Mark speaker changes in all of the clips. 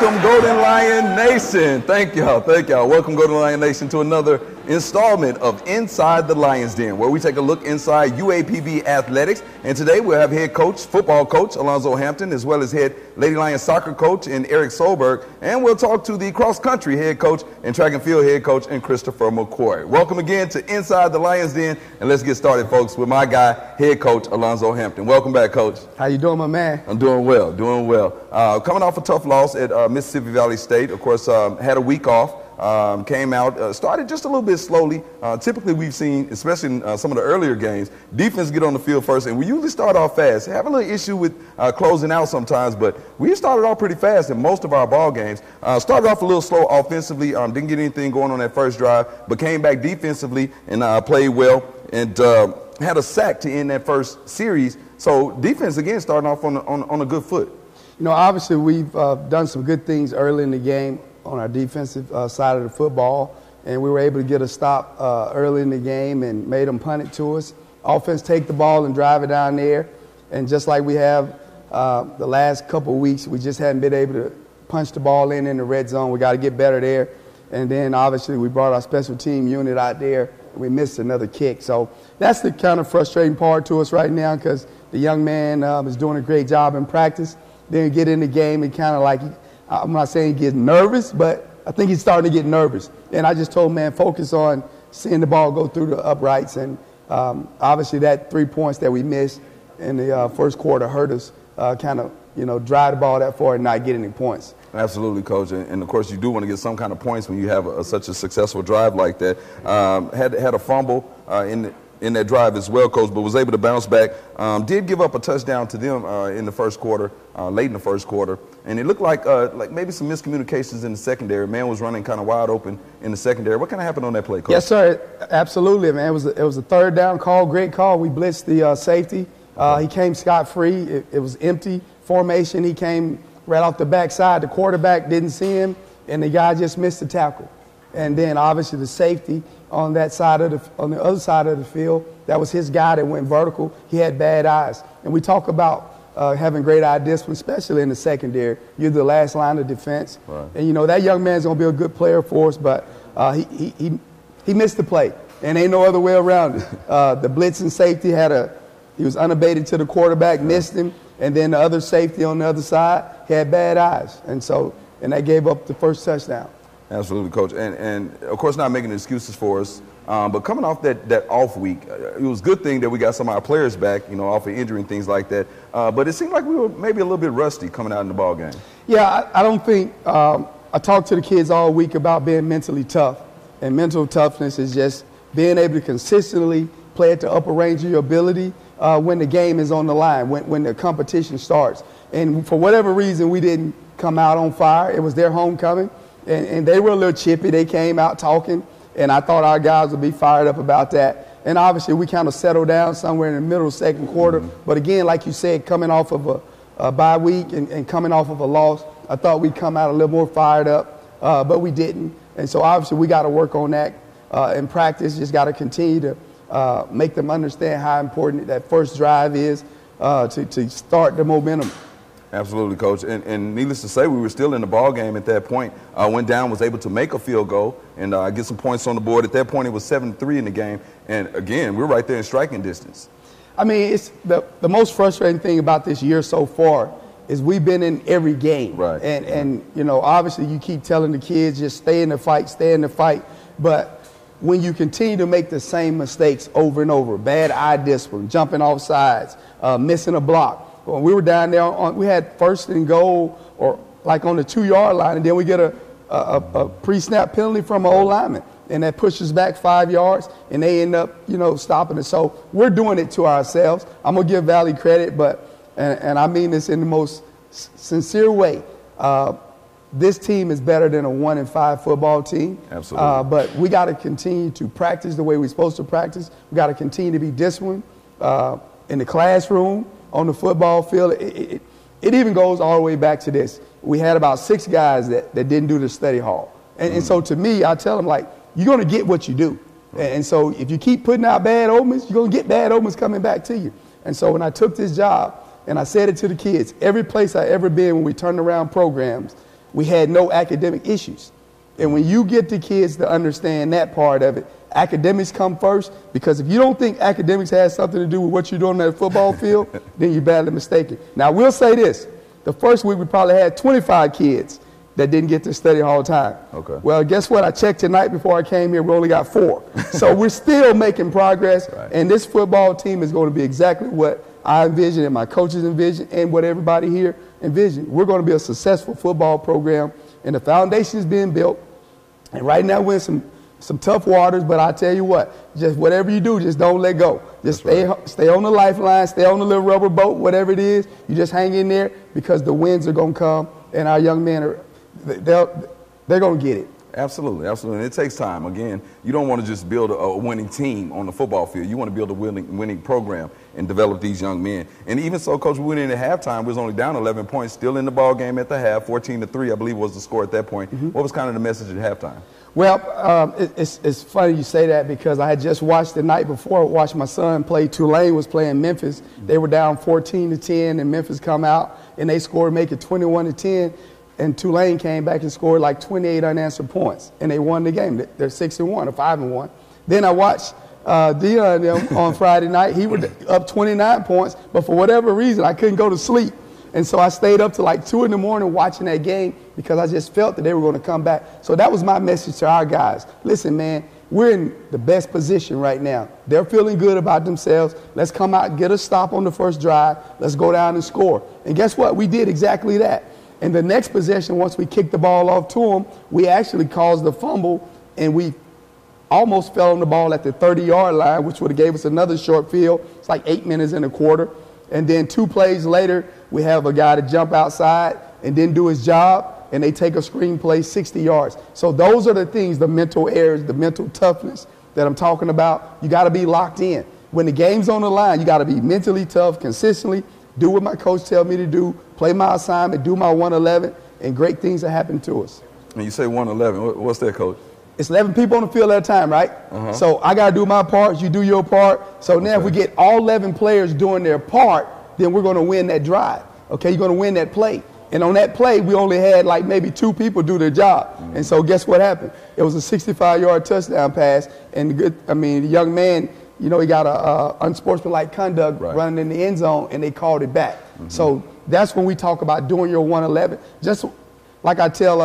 Speaker 1: Welcome, Golden Lion Nation. Thank y'all. Welcome, Golden Lion Nation, to another installment of Inside the Lion's Den, where we take a look inside UAPB athletics. And today we'll have head coach, football coach Alonzo Hampton, as well as head Lady Lion soccer coach and Eric Solberg. And we'll talk to the cross country head coach and track and field head coach and Christopher McCoy. Welcome again to Inside the Lion's Den. And let's get started, folks, with my guy, head coach Alonzo Hampton. Welcome back, coach.
Speaker 2: How you doing, my man?
Speaker 1: I'm doing well. Coming off a tough loss at Mississippi Valley State. Of course, had a week off. Came out, started just a little bit slowly. Typically, we've seen, especially in some of the earlier games, defense get on the field first, and we usually start off fast. Have a little issue with closing out sometimes, but we started off pretty fast in most of our ball games. Started off a little slow offensively, didn't get anything going on that first drive, but came back defensively and played well, and had a sack to end that first series. So defense, again, starting off on a good foot.
Speaker 2: You know, obviously, we've done some good things early in the game on our defensive side of the football, and we were able to get a stop early in the game and made them punt it to us. Offense take the ball and drive it down there, and just like we have the last couple of weeks, we just hadn't been able to punch the ball in the red zone. We got to get better there. And then, obviously, we brought our special team unit out there, and we missed another kick. So that's the kind of frustrating part to us right now, because the young man is doing a great job in practice. Then get in the game and kind of like, I'm not saying he gets nervous, but I think he's starting to get nervous. And I just told him, man, focus on seeing the ball go through the uprights. And obviously that 3 points that we missed in the first quarter hurt us, kind of, drive the ball that far and not get any points.
Speaker 1: Absolutely, Coach. And of course, you do want to get some kind of points when you have such a successful drive like that. Had a fumble in that drive as well, Coach, but was able to bounce back. Did give up a touchdown to them in the first quarter, late in the first quarter. And it looked like maybe some miscommunications in the secondary. Man was running kind of wide open in the secondary. What kind of happened on that play, Coach?
Speaker 2: Yes, sir. Absolutely, man. It was a third down call, great call. We blitzed the safety. He came scot-free. It was empty formation. He came right off the backside. The quarterback didn't see him, and the guy just missed the tackle. And then obviously the safety on that side on the other side of the field, that was his guy that went vertical. He had bad eyes. And we talk about having great eye discipline, especially in the secondary. You're the last line of defense. Right. And, that young man's going to be a good player for us, but he missed the play. And ain't no other way around it. The blitz and safety he was unabated to the quarterback, missed him, and then the other safety on the other side had bad eyes. And that gave up the first touchdown.
Speaker 1: Absolutely, Coach. And of course, not making excuses for us. But coming off that off week, it was a good thing that we got some of our players back, off of injury and things like that. But it seemed like we were maybe a little bit rusty coming out in the ball game.
Speaker 2: Yeah, I don't think I talked to the kids all week about being mentally tough. And mental toughness is just being able to consistently play at the upper range of your ability when the game is on the line, when the competition starts. And for whatever reason, we didn't come out on fire. It was their homecoming. And they were a little chippy. They came out talking, and I thought our guys would be fired up about that. And obviously, we kind of settled down somewhere in the middle of the second quarter. Mm-hmm. But again, like you said, coming off of a bye week and coming off of a loss, I thought we'd come out a little more fired up, but we didn't. And so obviously, we got to work on that in practice. Just got to continue to make them understand how important that first drive is to start the momentum.
Speaker 1: Absolutely, Coach. And needless to say, we were still in the ball game at that point. Went down, was able to make a field goal and get some points on the board. At that point, it was 7-3 in the game. And again, we're right there in striking distance.
Speaker 2: I mean, it's the most frustrating thing about this year so far is we've been in every game.
Speaker 1: Right.
Speaker 2: And obviously you keep telling the kids just stay in the fight. But when you continue to make the same mistakes over and over, bad eye discipline, jumping off sides, missing a block. When we were down there, we had first and goal or like on the 2-yard line, and then we get a pre-snap penalty from an old lineman, and that pushes back 5 yards, and they end up, stopping it. So we're doing it to ourselves. I'm going to give Valley credit, and I mean this in the most sincere way. This team is better than a 1-5 football team.
Speaker 1: Absolutely.
Speaker 2: But we got to continue to practice the way we're supposed to practice. We got to continue to be disciplined in the classroom, on the football field. It even goes all the way back to this. We had about 6 guys that didn't do the study hall. And so to me, I tell them, you're going to get what you do. And so if you keep putting out bad omens, you're going to get bad omens coming back to you. And so when I took this job, and I said it to the kids, every place I ever been when we turned around programs, we had no academic issues. And when you get the kids to understand that part of it, academics come first, because if you don't think academics has something to do with what you're doing on that football field, then you're badly mistaken. Now, we'll say this. The first week we probably had 25 kids that didn't get to study all the time.
Speaker 1: Okay.
Speaker 2: Well, guess what? I checked tonight before I came here. We only got 4. So we're still making progress.
Speaker 1: Right.
Speaker 2: And this football team is going to be exactly what I envision and my coaches envision and what everybody here envision. We're going to be a successful football program, and the foundation is being built. And right now we're in some tough waters, but I tell you what, just whatever you do, just don't let go. Just stay on the lifeline, stay on the little rubber boat, whatever it is. You just hang in there, because the winds are going to come, and our young men they're going to get it.
Speaker 1: Absolutely, absolutely. And it takes time. Again, you don't want to just build a winning team on the football field. You want to build a winning program and develop these young men. And even so, Coach, we went in at halftime. We was only down 11 points, still in the ball game at the half. 14-3, I believe, was the score at that point. What was kind of the message at halftime?
Speaker 2: Well, it's funny you say that, because I had just watched the night before, watched my son play. Tulane was playing Memphis. They were down 14-10, and Memphis come out, and they scored, make it 21-10. And Tulane came back and scored like 28 unanswered points, and they won the game. They're 6-1 or 5-1. Then I watched Dion on Friday night. He was up 29 points, but for whatever reason, I couldn't go to sleep. And so I stayed up to like 2 in the morning watching that game, because I just felt that they were going to come back. So that was my message to our guys. Listen, man, we're in the best position right now. They're feeling good about themselves. Let's come out and get a stop on the first drive. Let's go down and score. And guess what? We did exactly that. And the next possession, once we kicked the ball off to them, we actually caused the fumble, and we almost fell on the ball at the 30-yard line, which would have gave us another short field. It's like 8 minutes and a quarter. And then 2 plays later, we have a guy to jump outside and didn't do his job, and they take a screen play 60 yards. So those are the things, the mental errors, the mental toughness that I'm talking about. You got to be locked in. When the game's on the line, you got to be mentally tough, consistently, do what my coach tells me to do, play my assignment, do my 111, and great things that happen to us.
Speaker 1: And you say 111. What's that, Coach?
Speaker 2: It's 11 people on the field at a time, right? So I got to do my part, you do your part. So now if we get all 11 players doing their part, then we're going to win that drive. Okay, you're going to win that play. And on that play, we only had like maybe 2 people do their job. And so guess what happened? It was a 65-yard touchdown pass, and the young man, he got a unsportsmanlike conduct running in the end zone, and they called it back. So that's when we talk about doing your 111. Just like I tell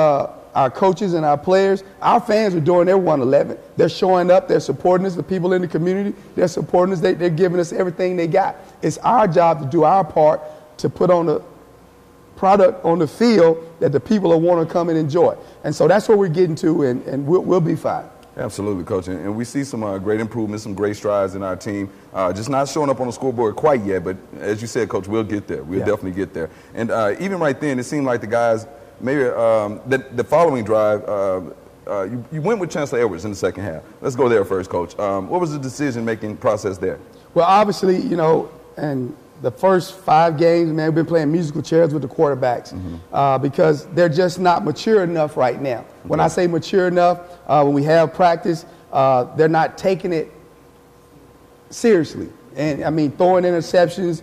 Speaker 2: our coaches and our players, our fans are doing their 111. They're showing up. They're supporting us. The people in the community, they're supporting us. They're giving us everything they got. It's our job to do our part to put on the product on the field that the people will want to come and enjoy. And so that's what we're getting to, and we'll be fine.
Speaker 1: Absolutely, Coach. And we see some great improvements, some great strides in our team. Just not showing up on the scoreboard quite yet, but as you said, Coach, we'll get there. We'll definitely get there. And even right then, it seemed like the guys, maybe the following drive, you went with Chancellor Edwards in the second half. Let's go there first, Coach. What was the decision-making process there? Well,
Speaker 2: obviously, and the first 5 games, man, we've been playing musical chairs with the quarterbacks because they're just not mature enough right now. When I say mature enough, when we have practice, they're not taking it seriously. And, throwing interceptions,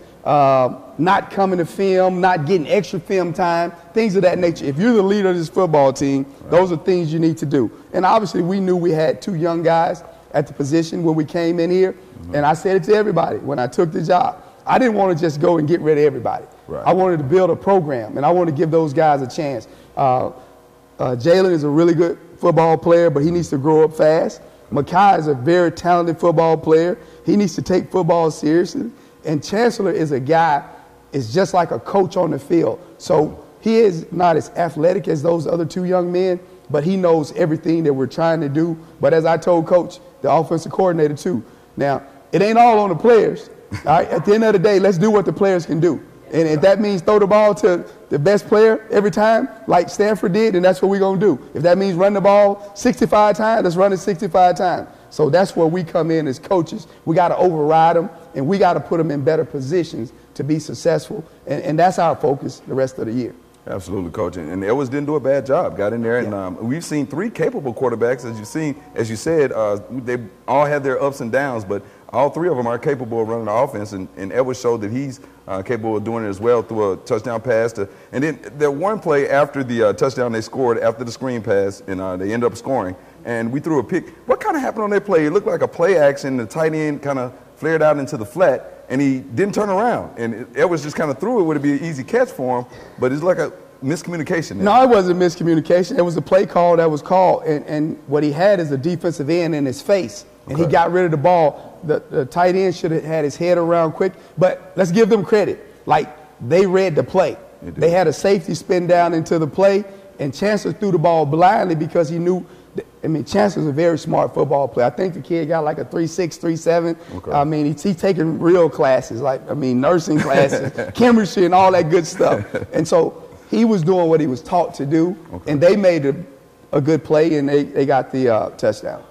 Speaker 2: not coming to film, not getting extra film time, things of that nature. If you're the leader of this football team, those are things you need to do. And obviously, we knew we had 2 young guys at the position when we came in here. And I said it to everybody when I took the job. I didn't want to just go and get rid of everybody. I wanted to build a program, and I wanted to give those guys a chance. Jalen is a really good football player, but he needs to grow up fast. Makai is a very talented football player. He needs to take football seriously. And Chancellor is a guy, is just like a coach on the field. So he is not as athletic as those other 2 young men, but he knows everything that we're trying to do. But as I told Coach, the offensive coordinator too, now, it ain't all on the players. All right, at the end of the day, let's do what the players can do. And if that means throw the ball to the best player every time, like Stanford did, then that's what we're going to do. If that means run the ball 65 times, let's run it 65 times. So that's where we come in as coaches. We got to override them, and we got to put them in better positions to be successful. And that's our focus the rest of the year.
Speaker 1: Absolutely, Coach. And Edwards didn't do a bad job. Got in there, and we've seen 3 capable quarterbacks. As you said, they all had their ups and downs, but all three of them are capable of running the offense, and Edwards showed that he's capable of doing it as well through a touchdown pass. And then there one play after the touchdown they scored after the screen pass, and they ended up scoring. And we threw a pick. What kind of happened on that play? It looked like a play action. The tight end kind of flared out into the flat, and he didn't turn around. And Edwards just kind of threw it. Would be an easy catch for him, but it's like a miscommunication there.
Speaker 2: No, it wasn't miscommunication. It was a play call that was called, and what he had is a defensive end in his face, and he got rid of the ball. The tight end should have had his head around quick, but let's give them credit. Like, they read the play. They had a safety spin down into the play, and Chancellor threw the ball blindly because he knew. I mean, Chancellor's a very smart football player. I think the kid got like a 3.6, 3.7. Okay. I mean, he's taking real classes, nursing classes, chemistry, and all that good stuff. And so he was doing what he was taught to do, and they made a good play, and they got the touchdown.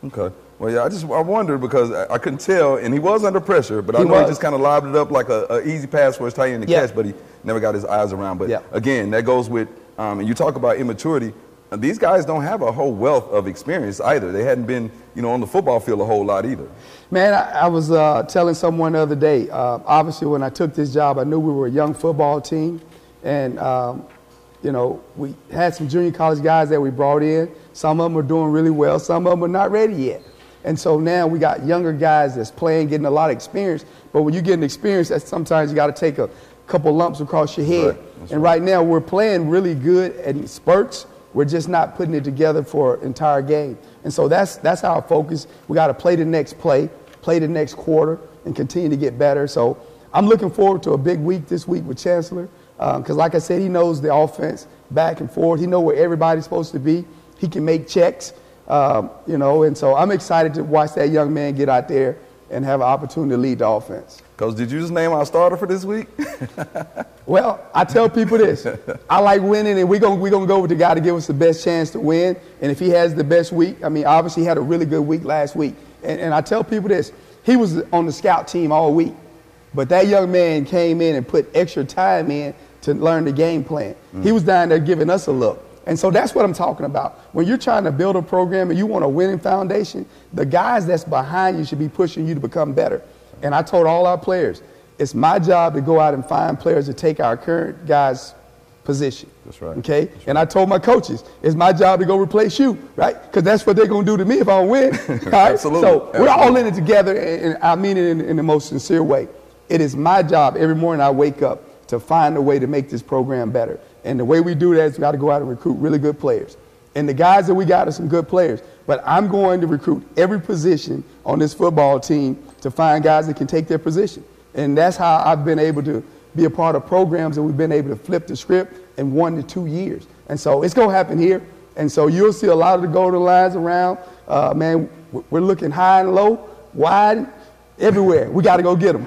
Speaker 1: Okay. Well, yeah, I wondered because I couldn't tell, and he was under pressure, but I know he just kind of lobbed it up like an easy pass for his tight end to catch, but he never got his eyes around. But again, that goes with, and you talk about immaturity. These guys don't have a whole wealth of experience either. They hadn't been, on the football field a whole lot either.
Speaker 2: Man, I was telling someone the other day, obviously when I took this job, I knew we were a young football team. And, we had some junior college guys that we brought in. Some of them are doing really well. Some of them are not ready yet. And so now we got younger guys that's playing, getting a lot of experience. But when you get an experience, that sometimes you got to take a couple lumps across your head. And right now we're playing really good in spurts. We're just not putting it together for an entire game. And so that's our focus. We got to play the next play the next quarter, and continue to get better. So I'm looking forward to a big week this week with Chancellor because, like I said, he knows the offense back and forward. He knows where everybody's supposed to be. He can make checks, and so I'm excited to watch that young man get out there and have an opportunity to lead the offense.
Speaker 1: Coach, did you just name our starter for this week?
Speaker 2: Well, I tell people this. I like winning, and we're gonna go with the guy to give us the best chance to win. And if he has the best week, I mean, obviously he had a really good week last week. And I tell people this. He was on the scout team all week. But that young man came in and put extra time in to learn the game plan. He was down there giving us a look. And so that's what I'm talking about. When you're trying to build a program and you want a winning foundation, the guys that's behind you should be pushing you to become better. And I told all our players, it's my job to go out and find players to take our current guys' position. That's right. Okay? That's right. And I told my coaches, it's my job to go replace you, right? Because that's what they're going to do to me if I don't win. All right?
Speaker 1: Absolutely.
Speaker 2: So we're all in it together, and I mean it in the most sincere way. It is my job every morning I wake up to find a way to make this program better. And the way we do that is we got to go out and recruit really good players. And the guys that we got are some good players. But I'm going to recruit every position on this football team to find guys that can take their position. And that's how I've been able to be a part of programs that we've been able to flip the script in 1 to 2 years. And so it's going to happen here. And so you'll see a lot of the golden lines around. Man, we're looking high and low, wide, everywhere. We got to go get them.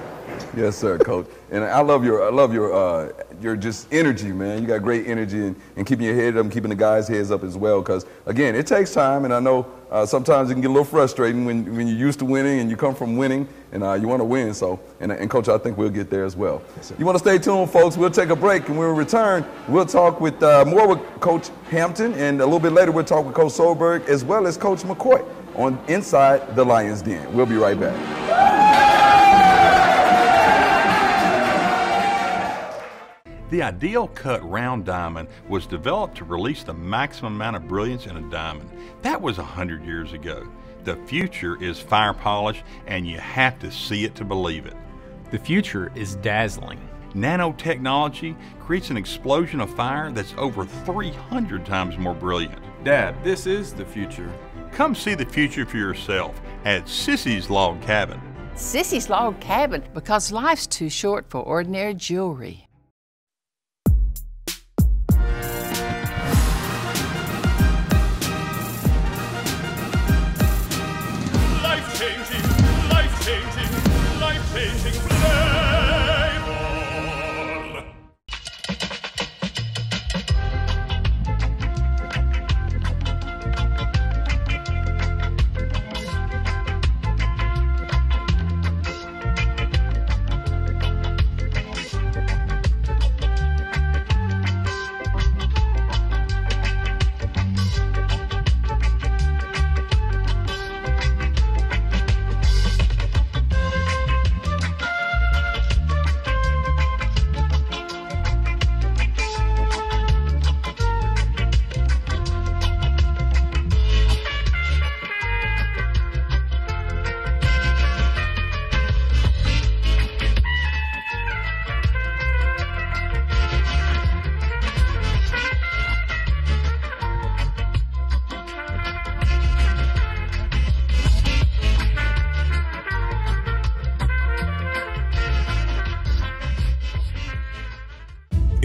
Speaker 1: Yes, sir, Coach. And I love your just energy, man. You got great energy and keeping your head up and keeping the guys' heads up as well. Because, again, it takes time, and I know sometimes it can get a little frustrating when you're used to winning and you come from winning and you want to win. So, and Coach, I think we'll get there as well. Yes, you want to stay tuned, folks. We'll take a break, and when we return, we'll talk with more with Coach Hampton, and a little bit later we'll talk with Coach Solberg as well as Coach McCoy on Inside the Lions Den. We'll be right back.
Speaker 3: The ideal cut round diamond was developed to release the maximum amount of brilliance in a diamond. That was 100 years ago. The future is fire polish, and you have to see it to believe it.
Speaker 4: The future is dazzling.
Speaker 3: Nanotechnology creates an explosion of fire that's over 300 times more brilliant.
Speaker 5: Dad, this is the future.
Speaker 3: Come see the future for yourself at Sissy's Log Cabin.
Speaker 6: Sissy's Log Cabin, because life's too short for ordinary jewelry.
Speaker 7: Life-changing flavor.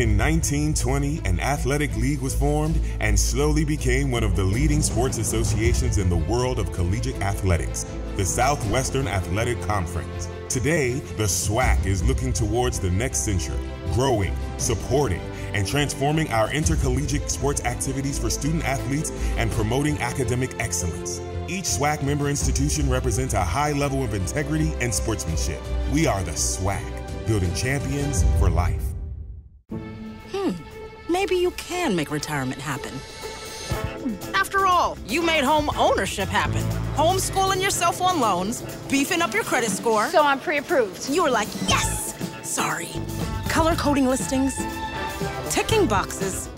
Speaker 8: In 1920, an athletic league was formed and slowly became one of the leading sports associations in the world of collegiate athletics, the Southwestern Athletic Conference. Today, the SWAC is looking towards the next century, growing, supporting, and transforming our intercollegiate sports activities for student athletes and promoting academic excellence. Each SWAC member institution represents a high level of integrity and sportsmanship. We are the SWAC, building champions for life.
Speaker 9: Maybe you can make retirement happen. After all, you made home ownership happen. Homeschooling yourself on loans, beefing up your credit score.
Speaker 10: So I'm pre-approved.
Speaker 9: You were like, yes! Sorry. Color coding listings, ticking boxes,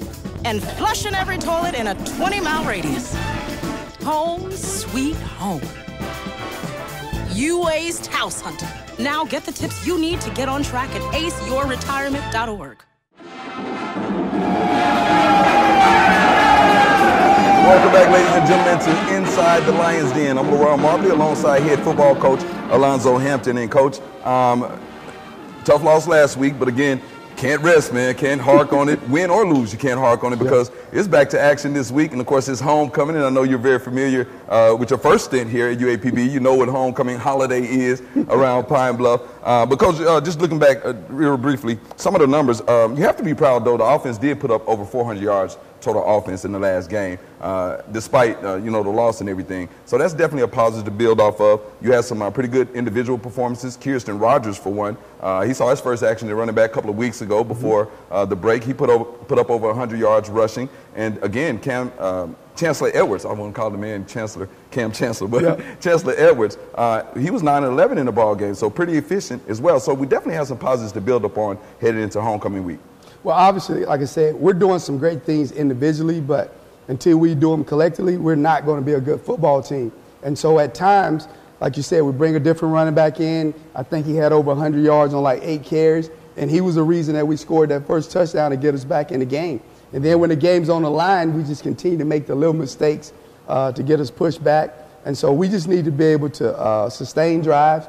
Speaker 9: and flushing every toilet in a 20-mile radius. Home sweet home. You aced house hunting. Now get the tips you need to get on track at aceyourretirement.org.
Speaker 1: Welcome back, ladies and gentlemen, to Inside the Lions Den. I'm LaRon Marbley alongside head football coach Alonzo Hampton. And coach, tough loss last week, but again, can't rest, man. Can't hark on it. Win or lose, you can't hark on it because it's back to action this week. And, of course, it's homecoming. And I know you're very familiar with your first stint here at UAPB. You know what homecoming holiday is around Pine Bluff. Because just looking back real briefly, some of the numbers, you have to be proud, though. The offense did put up over 400 yards total offense in the last game, despite, the loss and everything. So that's definitely a positive to build off of. You had some pretty good individual performances. Kirsten Rogers, for one. He saw his first action at running back a couple of weeks ago before the break. He put up over 100 yards rushing. And, again, Chancellor Edwards, I won't call the man Cam Chancellor, but Chancellor Edwards, he was 9-11 in the ball game, so pretty efficient as well. So we definitely have some positives to build upon headed into homecoming week.
Speaker 2: Well, obviously, like I said, we're doing some great things individually, but until we do them collectively, we're not going to be a good football team. And so at times, like you said, we bring a different running back in. I think he had over 100 yards on like 8 carries, and he was the reason that we scored that first touchdown to get us back in the game. And then when the game's on the line, we just continue to make the little mistakes to get us pushed back. And so we just need to be able to sustain drives.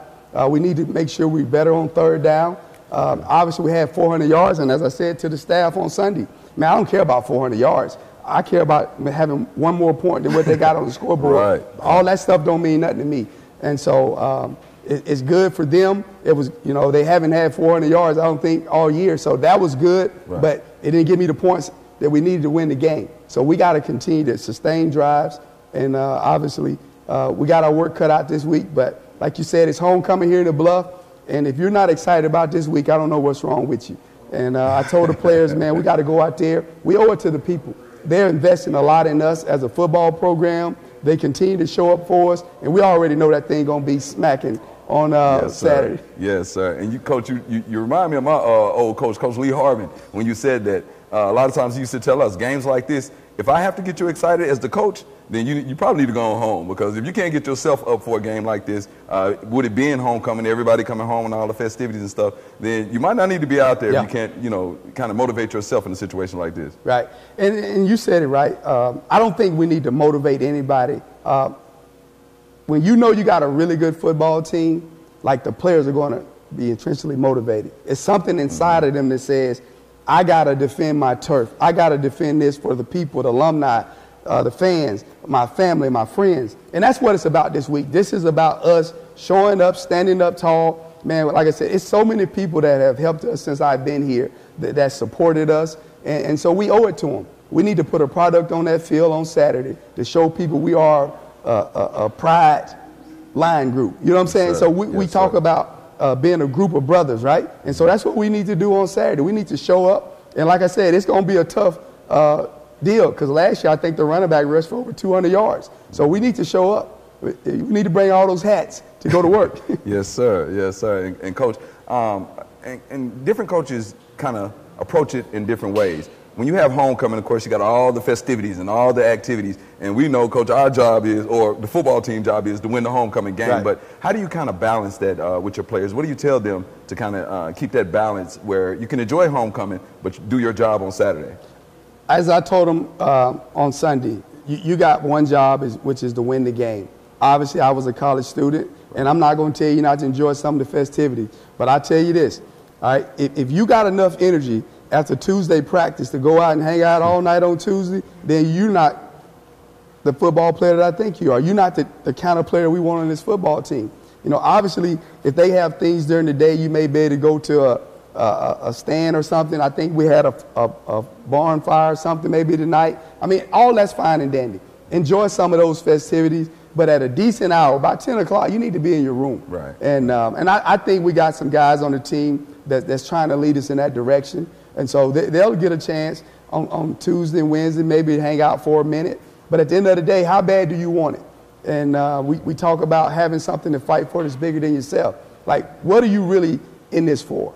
Speaker 2: We need to make sure we're better on third down. Obviously, we had 400 yards, and as I said to the staff on Sunday, man, I don't care about 400 yards. I care about having one more point than what they got on the scoreboard.
Speaker 1: Right.
Speaker 2: All that stuff don't mean nothing to me. And so it's good for them. It was, they haven't had 400 yards, I don't think, all year. So that was good, but it didn't give me the points that we needed to win the game. So we got to continue to sustain drives, and obviously we got our work cut out this week. But like you said, it's homecoming here in the Bluff. And if you're not excited about this week, I don't know what's wrong with you. And I told the players, man, we got to go out there. We owe it to the people. They're investing a lot in us as a football program. They continue to show up for us, and we already know that thing going to be smacking on Saturday.
Speaker 1: Yes, sir. And you, Coach, you remind me of my old coach, Coach Lee Harvin, when you said that. A lot of times he used to tell us, games like this, if I have to get you excited as the coach, then you probably need to go home, because if you can't get yourself up for a game like this, with it being homecoming, everybody coming home and all the festivities and stuff, then you might not need to be out there if you can't, kind of motivate yourself in a situation like this.
Speaker 2: Right. And you said it right. I don't think we need to motivate anybody. When you know you got a really good football team, like, the players are going to be intrinsically motivated. It's something inside of them that says, I got to defend my turf. I got to defend this for the people, the alumni, the fans, my family, my friends. And that's what it's about this week. This is about us showing up, standing up tall. Man, like I said, it's so many people that have helped us since I've been here that supported us. And so we owe it to them. We need to put a product on that field on Saturday to show people we are a pride line group. You know what I'm saying?
Speaker 1: Sir.
Speaker 2: So we talk about being a group of brothers, right? And so that's what we need to do on Saturday. We need to show up. And like I said, it's going to be a tough deal, because last year I think the running back rushed for over 200 yards. So we need to show up. We need to bring all those hats to go to work.
Speaker 1: Yes, sir. Yes, sir. And Coach, and different coaches kind of approach it in different ways. When you have homecoming, of course, you got all the festivities and all the activities. And we know, Coach, our job is, or the football team job is, to win the homecoming game. Right. But how do you kind of balance that with your players? What do you tell them to kind of keep that balance where you can enjoy homecoming, but do your job on Saturday?
Speaker 2: As I told them on Sunday, you got one job, which is to win the game. Obviously, I was a college student, and I'm not going to tell you not to enjoy some of the festivities. But I tell you this, all right, if you got enough energy after Tuesday practice to go out and hang out all night on Tuesday, then you're not the football player that I think you are. You're not the kind of player we want on this football team. You know, obviously, if they have things during the day, you may be able to go to a stand or something. I think we had a barn fire or something maybe tonight. I mean, all that's fine and dandy. Enjoy some of those festivities, but at a decent hour, by 10 o'clock, you need to be in your room.
Speaker 1: Right.
Speaker 2: And I think we got some guys on the team that's trying to lead us in that direction. And so they'll get a chance on Tuesday and Wednesday, maybe to hang out for a minute. But at the end of the day, how bad do you want it? And we talk about having something to fight for that's bigger than yourself. Like, what are you really in this for?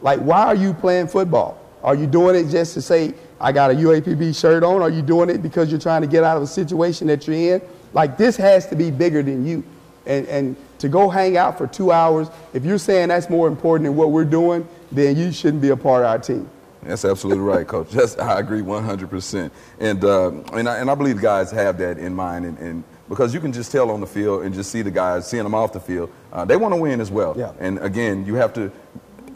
Speaker 2: Like, why are you playing football? Are you doing it just to say, I got a UAPB shirt on? Are you doing it because you're trying to get out of a situation that you're in? Like, this has to be bigger than you. And to go hang out for 2 hours, if you're saying that's more important than what we're doing, then you shouldn't be a part of our team.
Speaker 1: That's absolutely right, Coach. I agree 100%. And I believe guys have that in mind. And because you can just tell on the field and just see the guys, seeing them off the field, they want to win as well.
Speaker 2: Yeah.
Speaker 1: And, again, you have to –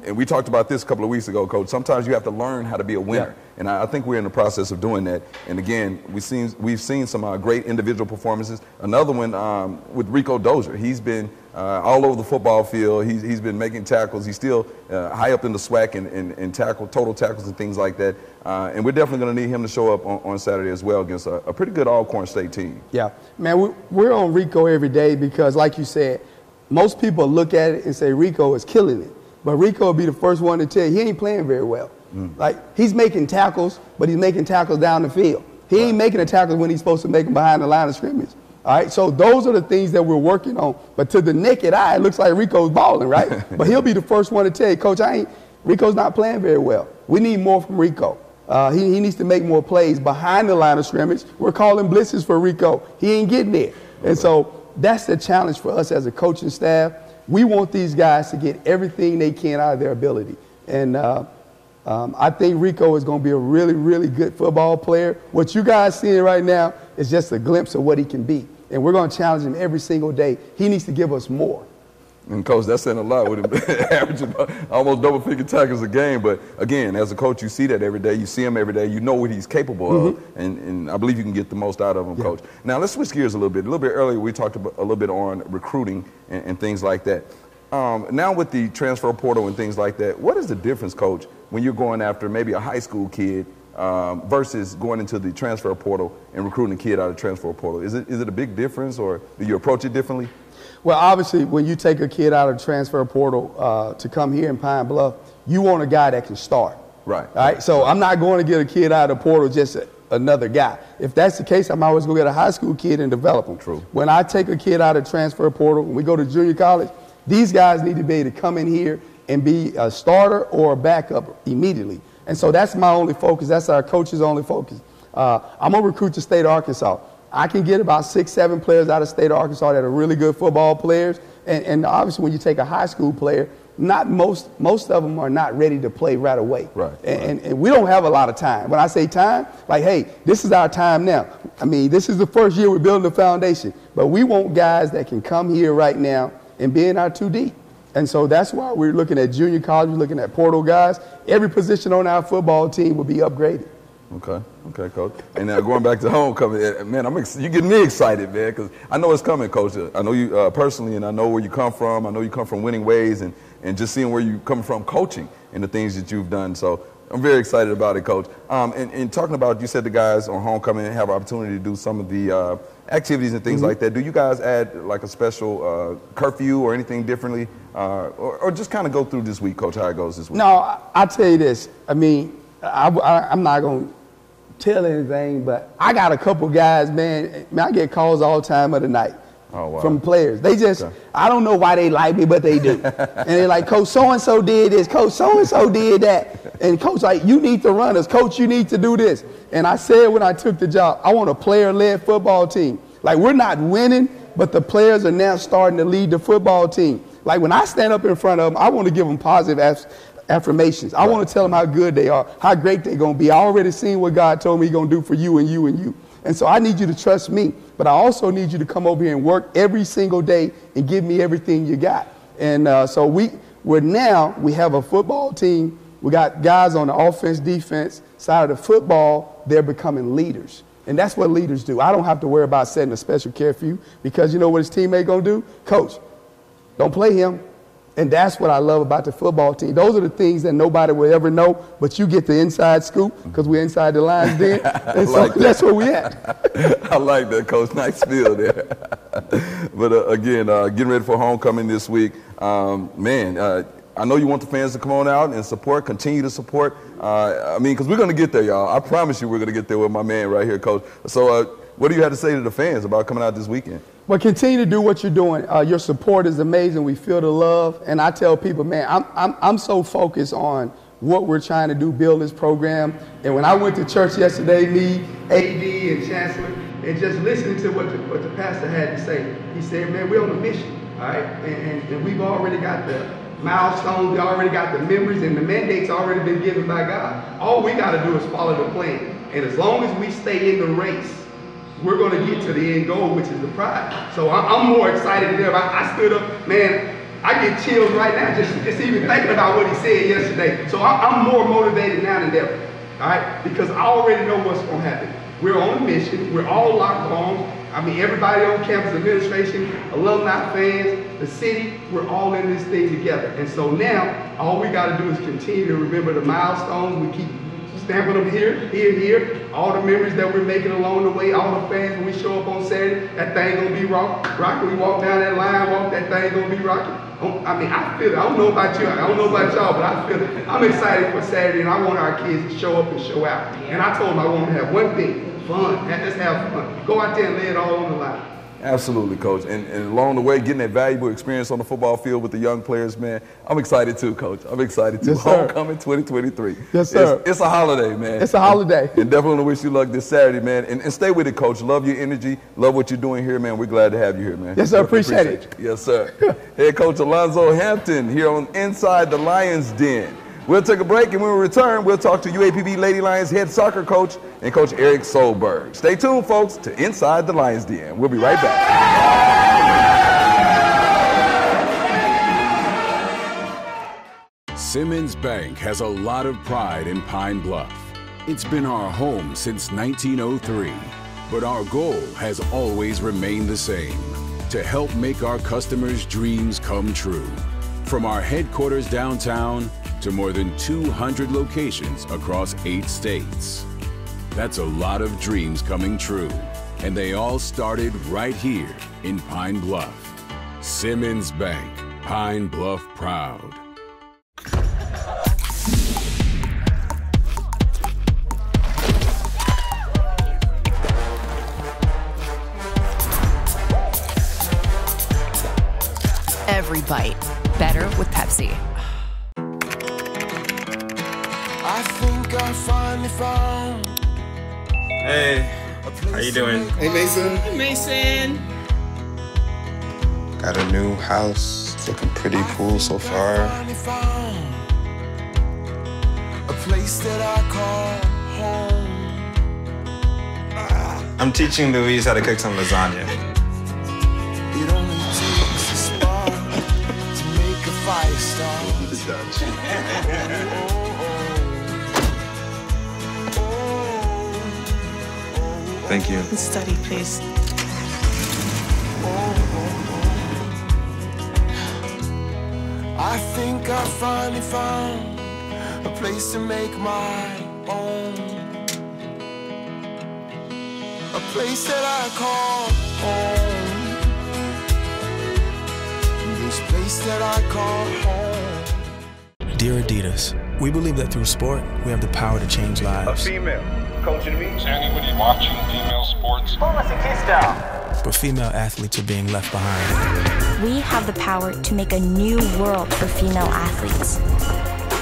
Speaker 1: and we talked about this a couple of weeks ago, Coach. Sometimes you have to learn how to be a winner. Yeah. And I think we're in the process of doing that. And, again, we've seen some great individual performances. Another one with Rico Dozier. He's been all over the football field. He's been making tackles. He's still high up in the SWAC and total tackles and things like that. And we're definitely going to need him to show up on Saturday as well against a pretty good Alcorn State team.
Speaker 2: Yeah. Man, we're on Rico every day because, like you said, most people look at it and say Rico is killing it. But Rico will be the first one to tell you he ain't playing very well. Like, he's making tackles, but he's making tackles down the field. He ain't making the tackles when he's supposed to make them behind the line of scrimmage. All right, so those are the things that we're working on. But to the naked eye, it looks like Rico's balling, right? But he'll be the first one to tell you, Coach, Rico's not playing very well. We need more from Rico. He needs to make more plays behind the line of scrimmage. We're calling blitzes for Rico. He ain't getting there. And so that's the challenge for us as a coaching staff. We want these guys to get everything they can out of their ability. And I think Rico is going to be a really, really good football player. What you guys seeing right now is just a glimpse of what he can be. And we're going to challenge him every single day. He needs to give us more.
Speaker 1: And, Coach, that's saying a lot with him averaging almost double-figure tackles a game. But, again, as a coach, you see that every day. You see him every day. You know what he's capable of. And I believe you can get the most out of him, Coach. Now, let's switch gears a little bit. A little bit earlier, we talked about a little bit on recruiting and things like that. Now with the transfer portal and things like that, what is the difference, Coach, when you're going after maybe a high school kid versus going into the transfer portal and recruiting a kid out of the transfer portal? Is it a big difference, or do you approach it differently?
Speaker 2: Well, obviously, when you take a kid out of the transfer portal to come here in Pine Bluff, you want a guy that can start.
Speaker 1: Right.
Speaker 2: All right. So I'm not going to get a kid out of the portal just another guy. If that's the case, I'm always going to get a high school kid and develop him.
Speaker 1: True.
Speaker 2: When I take a kid out of the transfer portal, when we go to junior college, these guys need to be able to come in here and be a starter or a backup immediately. And so that's my only focus. That's our coach's only focus. I'm going to recruit the state of Arkansas. I can get about 6, 7 players out of the state of Arkansas that are really good football players. And obviously, when you take a high school player, not most of them are not ready to play right away.
Speaker 1: Right.
Speaker 2: And we don't have a lot of time. When I say time, like, hey, this is our time now. I mean, this is the first year we're building the foundation. But we want guys that can come here right now and be in our 2D. And so that's why we're looking at junior college, we're looking at portal guys. Every position on our football team will be upgraded.
Speaker 1: Okay, Coach. And now going back to homecoming, man, you're getting me excited, man, because I know it's coming, Coach. I know you personally, and I know where you come from. I know you come from winning ways, and just seeing where you come from coaching and the things that you've done. So I'm very excited about it, Coach. And talking about, you said the guys on homecoming have an opportunity to do some of the activities and things like that. Do you guys add like a special curfew or anything differently, or just kind of go through this week, Coach, how it goes this week?
Speaker 2: No, I'll tell you this. I mean, I'm not going to tell anything, but I got a couple guys, man, I get calls all time of the night from players. They just, I don't know why they like me, but they do. And they're like, Coach, so-and-so did this, Coach, so-and-so did that. And Coach, like, you need to run us. Coach, you need to do this. And I said when I took the job, I want a player-led football team. Like, we're not winning, but the players are now starting to lead the football team. Like, when I stand up in front of them, I want to give them positive affirmations. I want to tell them how good they are, how great they're going to be. I already seen what God told me he's going to do for you and you and you. And so I need you to trust me, but I also need you to come over here and work every single day and give me everything you got. And so we have a football team We got guys on the offense, defense side of the football, they're becoming leaders. And that's what leaders do. I don't have to worry about setting a special care for you because you know what his teammate going to do? Coach, don't play him. And that's what I love about the football team. Those are the things that nobody will ever know, but you get the inside scoop because we're inside the lines then. And so that's where we at.
Speaker 1: I like that, Coach. Nice feel there. But again, getting ready for homecoming this week. I know you want the fans to come on out and support, continue to support. Because we're going to get there, y'all. I promise you we're going to get there with my man right here, Coach. So what do you have to say to the fans about coming out this weekend?
Speaker 2: Well, continue to do what you're doing. Your support is amazing. We feel the love. And I tell people, man, I'm so focused on what we're trying to do, build this program. And when I went to church yesterday, me, AD, and Chancellor, and just listening to what the pastor had to say, he said, man, we're on a mission, all right? And we've already got the milestones, we already got the memories, and the mandate's already been given by God. All we got to do is follow the plan. And as long as we stay in the race, we're going to get to the end goal, which is the prize. So I'm more excited than ever. I stood up, man, I get chills right now just even thinking about what he said yesterday. So I'm more motivated now than ever, all right? Because I already know what's going to happen. We're on a mission. We're all locked on. I mean, everybody on campus, administration, alumni, fans, the city, we're all in this thing together. And so now, all we got to do is continue to remember the milestones. We keep stamping them here, all the memories that we're making along the way, all the fans when we show up on Saturday, that thing gonna be rocking. We walk down that line, that thing gonna be rocking. I feel it. I don't know about you, I don't know about y'all, but I feel it. I'm excited for Saturday, and I want our kids to show up and show out. And I told them I want them to have one thing, fun. Let's have fun. Go out there and lay it all on the line.
Speaker 1: Absolutely, Coach. And along the way, getting that valuable experience on the football field with the young players, man, I'm excited too, Coach. I'm excited too.
Speaker 2: Yes, sir.
Speaker 1: Homecoming 2023.
Speaker 2: Yes, sir.
Speaker 1: It's a holiday, man.
Speaker 2: It's a holiday.
Speaker 1: And definitely wish you luck this Saturday, man. And stay with it, Coach. Love your energy. Love what you're doing here, man. We're glad to have you here, man.
Speaker 2: Yes, sir. Appreciate it.
Speaker 1: Yes, sir. Head Coach Alonzo Hampton here on Inside the Lions Den. We'll take a break, and when we return, we'll talk to UAPB Lady Lions head soccer coach and Coach Eric Solberg. Stay tuned, folks, to Inside the Lions Den. We'll be right back.
Speaker 10: Simmons Bank has a lot of pride in Pine Bluff. It's been our home since 1903, but our goal has always remained the same: to help make our customers' dreams come true. From our headquarters downtown to more than 200 locations across 8 states. That's a lot of dreams coming true, and they all started right here in Pine Bluff. Simmons Bank, Pine Bluff proud.
Speaker 11: Every bite better with Pepsi.
Speaker 12: I think I finally found.
Speaker 13: Hey, how you doing?
Speaker 14: Hey, Mason.
Speaker 15: Hey, Mason.
Speaker 14: Got a new house. It's looking pretty cool so far.
Speaker 12: A place that I call home.
Speaker 13: I'm teaching Louise how to cook some lasagna.
Speaker 12: It only takes a spark to make a fire start.
Speaker 13: Thank you.
Speaker 9: Study, please.
Speaker 12: I think I finally found a place to make my own. A place that I call home. This place that I call home.
Speaker 16: Dear Adidas, we believe that through sport, we have the power to change lives.
Speaker 17: A female coaching me. Is anybody watching female sports?
Speaker 16: But female athletes are being left behind.
Speaker 18: We have the power to make a new world for female athletes.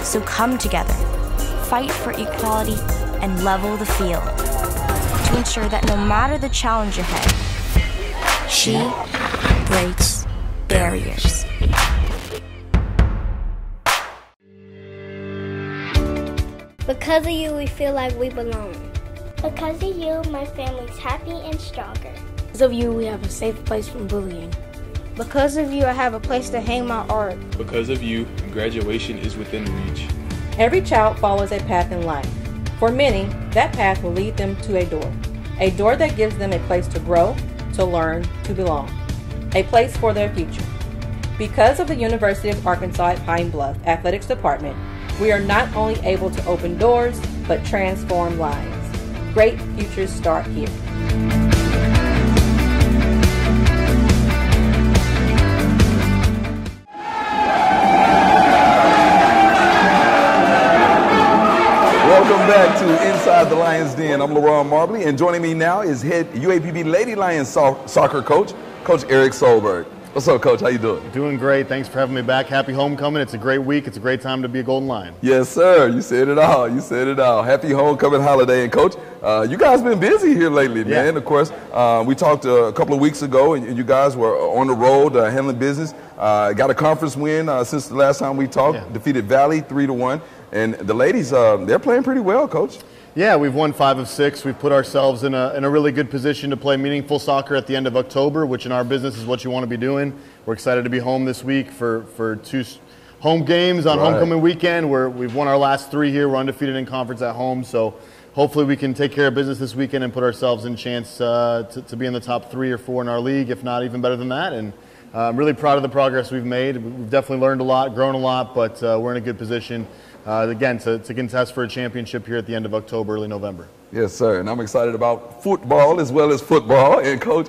Speaker 18: So come together, fight for equality, and level the field to ensure that no matter the challenge ahead, she breaks barriers.
Speaker 19: Because of you, we feel like we belong. Because of you, my family's happy and stronger.
Speaker 20: Because of you, we have a safe place from bullying.
Speaker 21: Because of you, I have a place to hang my art.
Speaker 5: Because of you, graduation is within reach.
Speaker 15: Every child follows a path in life. For many, that path will lead them to a door that gives them a place to grow, to learn, to belong, a place for their future. Because of the University of Arkansas at Pine Bluff Athletics Department, we are not only able to open doors, but transform lives. Great futures start here.
Speaker 1: Welcome back to Inside the Lions Den. I'm LaRon Marbley, and joining me now is head UAPB Lady Lions soccer coach, Coach Eric Solberg. What's up, Coach? How you doing?
Speaker 21: Doing great. Thanks for having me back. Happy homecoming. It's a great week. It's a great time to be a Golden Lion.
Speaker 1: Yes, sir. You said it all. You said it all. Happy homecoming holiday. And, Coach, you guys been busy here lately, man.
Speaker 21: Yeah.
Speaker 1: Of course, we talked a couple of weeks ago, and you guys were on the road handling business. Got a conference win since the last time we talked. Yeah. Defeated Valley 3-1. And the ladies, they're playing pretty well, Coach.
Speaker 21: Yeah, we've won 5 of 6. We've put ourselves in a really good position to play meaningful soccer at the end of October, which in our business is what you want to be doing. We're excited to be home this week for 2 home games on homecoming weekend. We've won our last 3 here. We're undefeated in conference at home. So hopefully we can take care of business this weekend and put ourselves in a chance to be in the top 3 or 4 in our league, if not even better than that. And I'm really proud of the progress we've made. We've definitely learned a lot, grown a lot, but we're in a good position. Again, to contest for a championship here at the end of October, early November.
Speaker 1: Yes, sir. And I'm excited about football as well as football. And, Coach,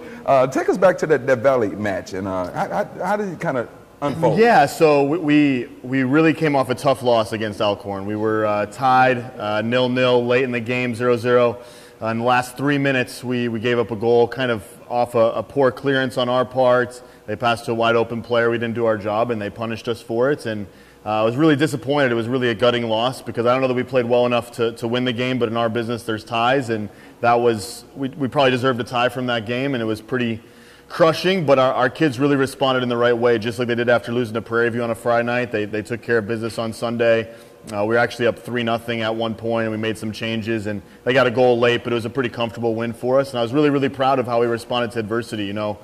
Speaker 1: take us back to that Valley match. And how did it kind of unfold?
Speaker 21: Yeah, so we really came off a tough loss against Elkhorn. We were tied 0-0 late in the game, 0-0. In the last 3 minutes, we gave up a goal kind of off a poor clearance on our part. They passed to a wide-open player. We didn't do our job, and they punished us for it. And I was really disappointed. It was really a gutting loss because I don't know that we played well enough to win the game, but in our business there's ties, and that was we probably deserved a tie from that game, and it was pretty crushing, but our kids really responded in the right way, just like they did after losing to Prairie View on a Friday night. They took care of business on Sunday. We were actually up 3-0 at one point, and we made some changes, and they got a goal late, but it was a pretty comfortable win for us, and I was really, really proud of how we responded to adversity. You know,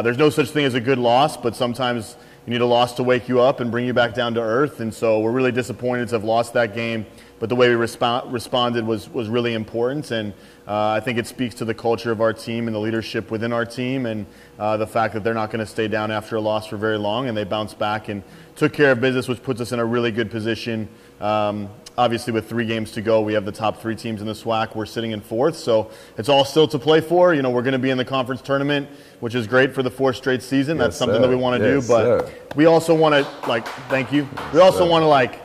Speaker 21: there's no such thing as a good loss, but sometimes you need a loss to wake you up and bring you back down to earth, and so we're really disappointed to have lost that game, but the way we responded was really important, and I think it speaks to the culture of our team and the leadership within our team, and the fact that they're not going to stay down after a loss for very long, and they bounced back and took care of business, which puts us in a really good position. Obviously, with 3 games to go, we have the top 3 teams in the SWAC. We're sitting in 4th, so it's all still to play for. You know, we're going to be in the conference tournament, which is great for the 4th straight season. That's something that we want to do, but we also want to, thank you. We also want to,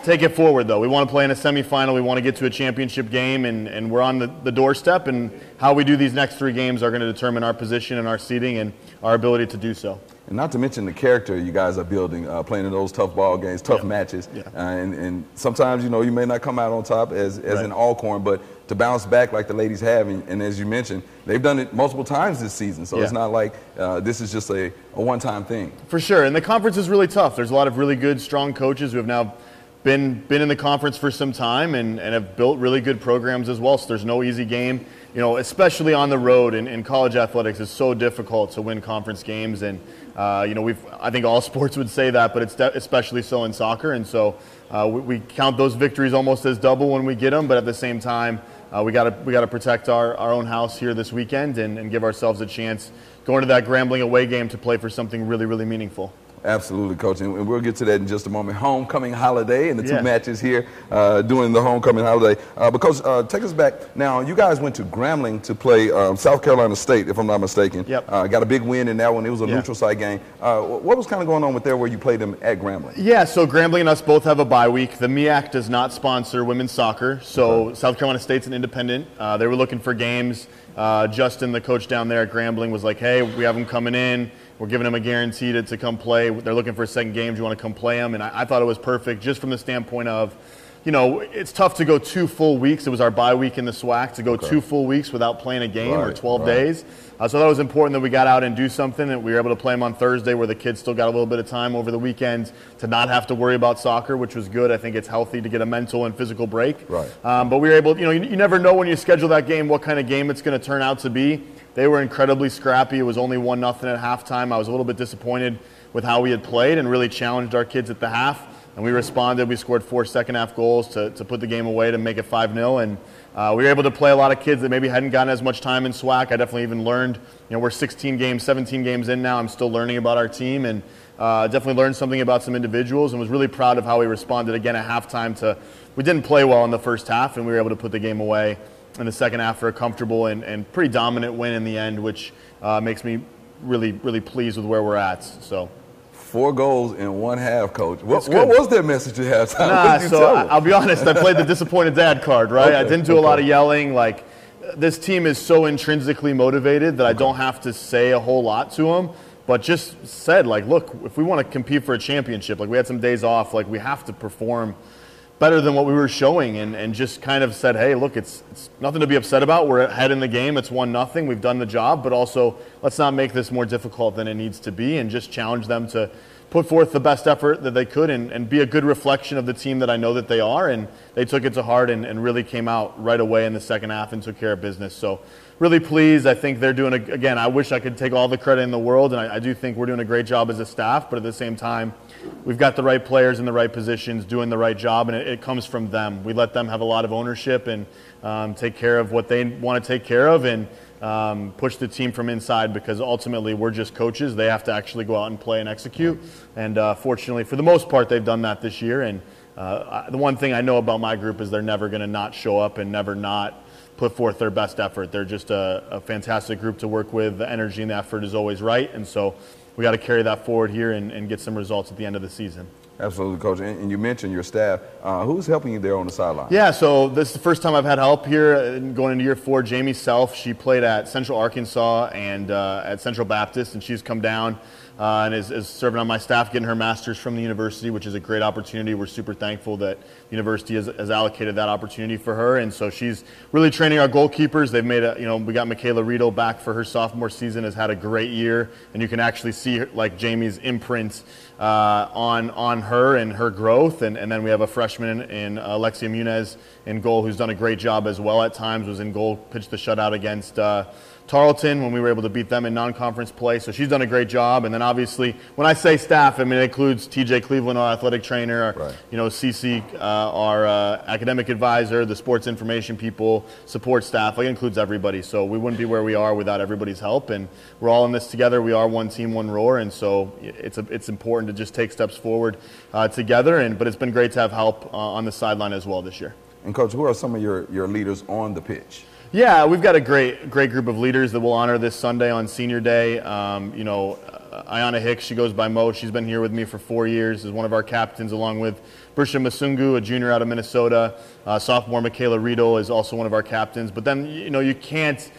Speaker 21: take it forward, though. We want to play in a semifinal. We want to get to a championship game, and we're on the doorstep, and how we do these next 3 games are going to determine our position and our seeding and our ability to do so.
Speaker 1: And not to mention the character you guys are building, playing in those tough ball games, tough matches. Yeah. And sometimes, you know, you may not come out on top as in Alcorn, but to bounce back like the ladies have, and as you mentioned, they've done it multiple times this season. So it's not like this is just a one-time thing. For
Speaker 21: sure. And the conference is really tough. There's a lot of really good, strong coaches who have now been in the conference for some time and have built really good programs as well. So there's no easy game. You know, especially on the road in college athletics, it's so difficult to win conference games. And, you know, I think all sports would say that, but it's especially so in soccer. And so we count those victories almost as double when we get them. But at the same time, we got to protect our own house here this weekend and give ourselves a chance going to that Grambling away game to play for something really, really meaningful.
Speaker 1: Absolutely, Coach, and we'll get to that in just a moment. Homecoming holiday and the 2 matches here during the homecoming holiday. Because take us back. Now, you guys went to Grambling to play South Carolina State, if I'm not mistaken. Yep. Got a big win in that one. It was a neutral site game. What was kind of going on with there where you played them at Grambling?
Speaker 21: Yeah, so Grambling and us both have a bye week. The MEAC does not sponsor women's soccer, so South Carolina State's an independent. They were looking for games. Justin, the coach down there at Grambling, was like, hey, we have them coming in. We're giving them a guarantee to come play. They're looking for a second game. Do you want to come play them? And I thought it was perfect just from the standpoint of, you know, it's tough to go 2 full weeks. It was our bye week in the SWAC to go 2 full weeks without playing a game or 12 days. So that was important that we got out and do something, and we were able to play them on Thursday where the kids still got a little bit of time over the weekend to not have to worry about soccer, which was good. I think it's healthy to get a mental and physical break. But we were able, you know, you never know when you schedule that game what kind of game it's going to turn out to be. They were incredibly scrappy. It was only 1-0 at halftime. I was a little bit disappointed with how we had played and really challenged our kids at the half. and we responded. We scored 4 second-half goals to put the game away to make it 5-0, and we were able to play a lot of kids that maybe hadn't gotten as much time in SWAC. I definitely even learned, we're 16 games, 17 games in now. I'm still learning about our team, and definitely learned something about some individuals, and was really proud of how we responded again at halftime we didn't play well in the first half, and we were able to put the game away in the second half for a comfortable and pretty dominant win in the end, which makes me really, really pleased with where we're at. So
Speaker 1: 4 goals in 1 half, Coach. What was that message you had?
Speaker 21: I'll be honest, I played the disappointed dad card, right? I didn't do a lot of yelling. Like, this team is so intrinsically motivated that I don't have to say a whole lot to them, but just said, like, look, if we want to compete for a championship, like, we had some days off, like, we have to perform better than what we were showing, and just kind of said, hey, look, it's nothing to be upset about. We're ahead in the game. It's 1-0. We've done the job, but also let's not make this more difficult than it needs to be, and just challenge them to put forth the best effort that they could and be a good reflection of the team that I know that they are. And they took it to heart and really came out right away in the second half and took care of business. So really pleased. I think they're doing, again, I wish I could take all the credit in the world, and I do think we're doing a great job as a staff, but at the same time, we've got the right players in the right positions doing the right job, and it comes from them. We let them have a lot of ownership and take care of what they want to take care of, and push the team from inside, because ultimately we're just coaches. They have to actually go out and play and execute, and fortunately, for the most part, they've done that this year. And the one thing I know about my group is they're never going to not show up and never not put forth their best effort. They're just a fantastic group to work with. The energy and the effort is always right, and so we got to carry that forward here and get some results at the end of the season.
Speaker 1: Absolutely, Coach. And you mentioned your staff. Who's helping you there on the sideline?
Speaker 21: Yeah, so this is the first time I've had help here going into year 4. Jamie Self, she played at Central Arkansas and at Central Baptist, and she's come down and is serving on my staff, getting her master's from the university, which is a great opportunity. We're super thankful that the university has allocated that opportunity for her, and so she's really training our goalkeepers. They've made we got Michaela Riedel back for her sophomore season, has had a great year, and you can actually see like Jamie's imprint on her and her growth, and then we have a freshman in Alexia Munez in goal, who's done a great job as well at times, was in goal, pitched the shutout against Tarleton when we were able to beat them in non-conference play, so she's done a great job. And then obviously, when I say staff, I mean it includes TJ Cleveland, our athletic trainer, CC, our academic advisor, the sports information people, support staff. Like, it includes everybody, so we wouldn't be where we are without everybody's help, and we're all in this together. We are one team, one roar, and so it's important to just take steps forward together. But it's been great to have help on the sideline as well this year.
Speaker 1: And Coach, who are some of your leaders on the pitch?
Speaker 21: Yeah, we've got a great group of leaders that we'll honor this Sunday on Senior Day. Ayana Hicks, she goes by Mo. She's been here with me for 4 years, is one of our captains, along with Brisha Masungu, a junior out of Minnesota. Sophomore Michaela Riedel is also one of our captains. But then, you can't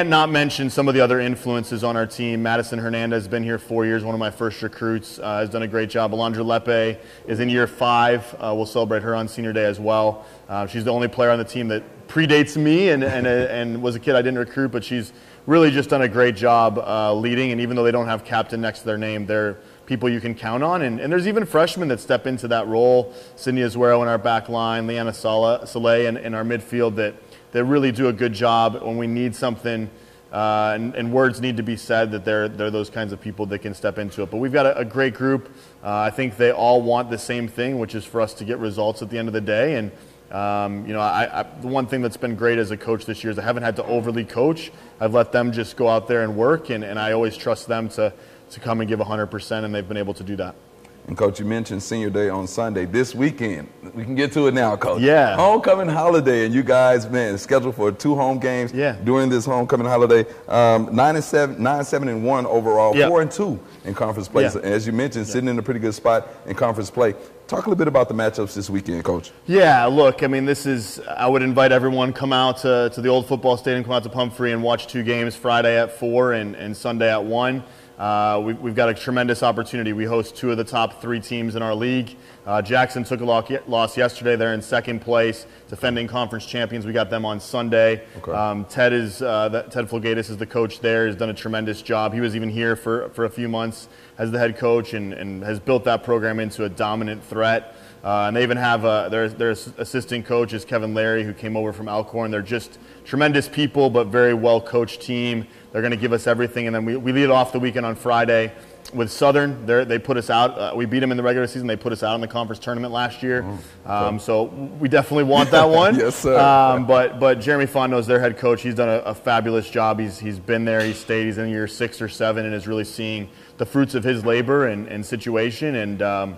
Speaker 21: not mention some of the other influences on our team. Madison Hernandez has been here 4 years, one of my first recruits, has done a great job. Alondra Lepe is in year 5. We'll celebrate her on Senior Day as well. She's the only player on the team that predates me and was a kid I didn't recruit, but she's really just done a great job leading. And even though they don't have captain next to their name, they're people you can count on. And there's even freshmen that step into that role. Sydney Azuero in our back line, Leanna Soleil in our midfield that really do a good job when we need something and words need to be said, that they're those kinds of people that can step into it. But we've got a great group. I think they all want the same thing, which is for us to get results at the end of the day. And the one thing that's been great as a coach this year is I haven't had to overly coach. I've let them just go out there and work, and I always trust them to come and give 100%, and they've been able to do that.
Speaker 1: And, Coach, you mentioned Senior Day on Sunday. This weekend, we can get to it now, Coach.
Speaker 21: Yeah.
Speaker 1: Homecoming holiday, and you guys, man, scheduled for 2 home games during this homecoming holiday. 9-7-1 overall, 4-2 in conference play. So, as you mentioned, sitting in a pretty good spot in conference play. Talk a little bit about the matchups this weekend, Coach.
Speaker 21: Yeah, look, I mean, I would invite everyone, come out to the old football stadium, come out to Pumphrey and watch 2 games, Friday at 4 and Sunday at 1. We've got a tremendous opportunity. We host 2 of the top 3 teams in our league. Jackson took a loss yesterday. They're in second place, defending conference champions. We got them on Sunday. Okay. Ted Fulgatis is the coach there. He's done a tremendous job. He was even here for a few months as the head coach and has built that program into a dominant threat. And they even have their assistant coach is Kevin Larry, who came over from Alcorn. They're just tremendous people, but very well-coached team. They're going to give us everything. And then we lead off the weekend on Friday with Southern, they put us out. We beat them in the regular season. They put us out in the conference tournament last year. So we definitely want that one.
Speaker 1: Yes, sir.
Speaker 21: But Jeremy Fondo's their head coach. He's done a fabulous job. He's been there. He's stayed. He's in year 6 or 7 and is really seeing the fruits of his labor and situation. And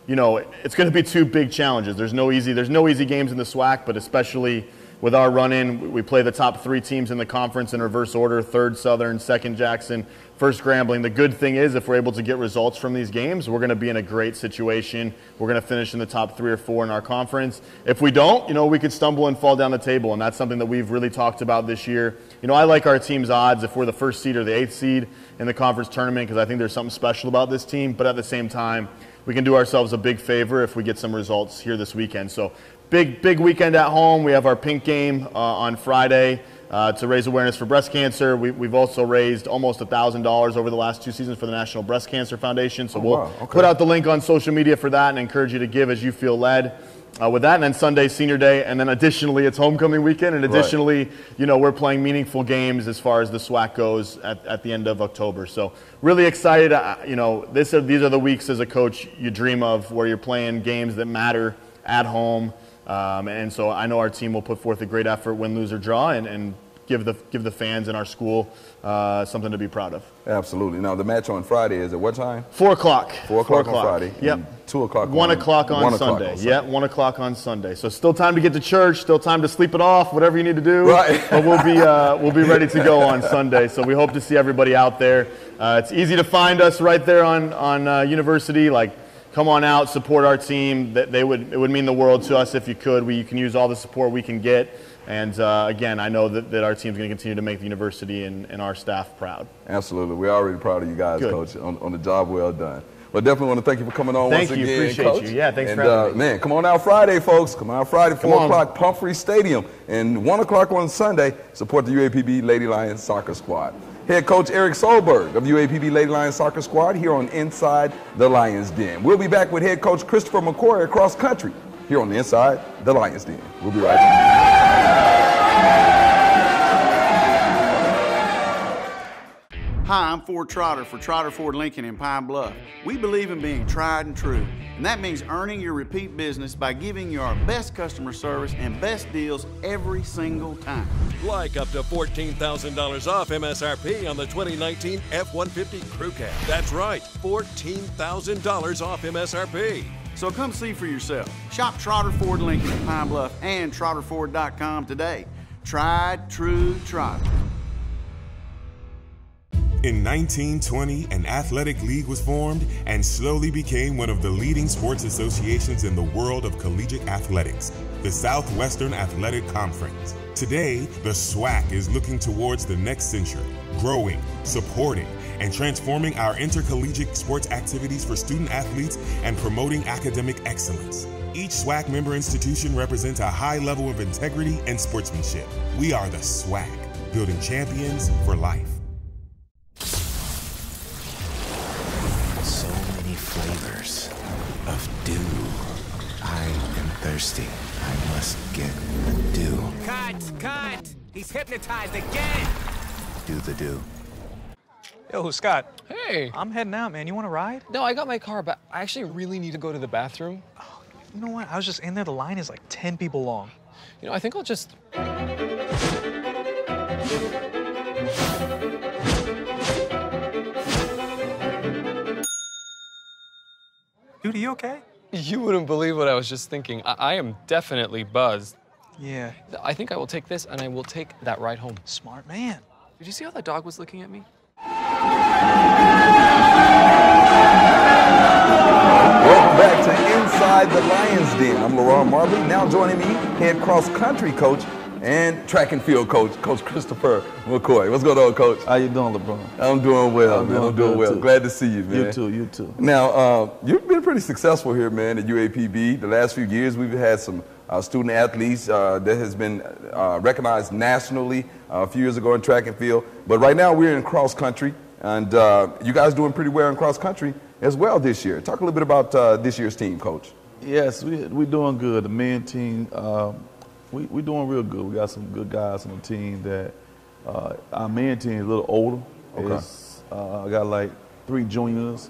Speaker 21: you know, it's going to be 2 big challenges. There's no easy games in the SWAC, but especially with our run-in, we play the top 3 teams in the conference in reverse order: 3rd Southern, 2nd Jackson, 1st Grambling. The good thing is, if we're able to get results from these games, we're going to be in a great situation. We're going to finish in the top 3 or 4 in our conference. If we don't, you know, we could stumble and fall down the table, and that's something that we've really talked about this year. You know, I like our team's odds if we're the 1st seed or the 8th seed in the conference tournament, because I think there's something special about this team. But at the same time, we can do ourselves a big favor if we get some results here this weekend. So big weekend at home. We have our pink game on Friday to raise awareness for breast cancer. We've also raised almost $1,000 over the last 2 seasons for the National Breast Cancer Foundation. So we'll put out the link on social media for that and encourage you to give as you feel led. With that, and then Sunday, Senior Day, and then additionally, it's homecoming weekend, and additionally, you know, we're playing meaningful games as far as the SWAC goes at the end of October. So really excited. You know, these are the weeks as a coach you dream of, where you're playing games that matter at home. And so I know our team will put forth a great effort, win, lose, or draw, and give the fans in our school something to be proud of.
Speaker 1: Absolutely. Now, the match on Friday is at what time?
Speaker 21: 4 o'clock.
Speaker 1: 4 o'clock on Friday.
Speaker 21: Yep.
Speaker 1: 2 o'clock.
Speaker 21: 1 o'clock on Sunday. Yep. 1 o'clock on Sunday. So still time to get to church. Still time to sleep it off. Whatever you need to do.
Speaker 1: Right.
Speaker 21: But we'll be ready to go on Sunday. So we hope to see everybody out there. It's easy to find us right there on University. Like, come on out, support our team. It would mean the world to us if you could. You can use all the support we can get. And again, I know that our team's going to continue to make the university and our staff proud.
Speaker 1: Absolutely. We're already proud of you guys,
Speaker 21: Good.
Speaker 1: Coach, on the job well done. But definitely want to thank you for coming on once again,
Speaker 21: Appreciate
Speaker 1: Coach.
Speaker 21: you. Yeah, thanks for having me.
Speaker 1: Man, come on out Friday, folks. Come on out Friday, 4 o'clock, Pumphrey Stadium. And 1 o'clock on Sunday, support the UAPB Lady Lions soccer squad. Head coach Eric Solberg of UAPB Lady Lions soccer squad here on Inside the Lions Den. We'll be back with head coach Christopher McCoy across country here on the Inside the Lions Den. We'll be right back.
Speaker 4: Hi, I'm Ford Trotter for Trotter Ford Lincoln in Pine Bluff. We believe in being tried and true, and that means earning your repeat business by giving you our best customer service and best deals every single time.
Speaker 22: Like up to $14,000 off MSRP on the 2019 F-150 Crew Cab. That's right, $14,000 off MSRP.
Speaker 4: So come see for yourself. Shop Trotter Ford Lincoln in Pine Bluff and TrotterFord.com today. Tried, true, Trotter.
Speaker 8: In 1920, an athletic league was formed and slowly became one of the leading sports associations in the world of collegiate athletics, the Southwestern Athletic Conference. Today, the SWAC is looking towards the next century, growing, supporting, and transforming our intercollegiate sports activities for student athletes and promoting academic excellence. Each SWAC member institution represents a high level of integrity and sportsmanship. We are the SWAC, building champions for life.
Speaker 23: So many flavors of dew. I am thirsty. I must get the dew.
Speaker 24: Cut! He's hypnotized again!
Speaker 23: Do the dew.
Speaker 25: Yo, Scott.
Speaker 26: Hey.
Speaker 25: I'm heading out, man. You want to ride?
Speaker 26: No, I got my car, but I actually really need to go to the bathroom.
Speaker 25: Oh, you know what? I was just in there. The line is like 10 people long.
Speaker 26: You know, I think I'll just...
Speaker 25: Dude, are you okay?
Speaker 26: You wouldn't believe what I was just thinking. I am definitely buzzed.
Speaker 25: Yeah.
Speaker 26: I think I will take this, and I will take that ride home.
Speaker 25: Smart man.
Speaker 26: Did you see how that dog was looking at me?
Speaker 1: Welcome back to Inside the Lions Den. I'm LaRon Marley. Now joining me, head cross-country coach and track and field coach, Coach Christopher McCoy. What's going on, Coach?
Speaker 27: How you doing, LeBron?
Speaker 1: I'm doing well, man. I'm doing well.
Speaker 27: Too.
Speaker 1: Glad to see you, man.
Speaker 27: You too.
Speaker 1: Now, you've been pretty successful here, man, at UAPB. The last few years, we've had some student athletes that has been recognized nationally a few years ago in track and field. But right now, we're in cross country, and you guys doing pretty well in cross country as well this year. Talk a little bit about this year's team, Coach.
Speaker 27: Yes, we're doing good. The men team, we're doing real good. We got some good guys on the team. That our men team is a little older.
Speaker 1: Okay.
Speaker 27: I got like 3 juniors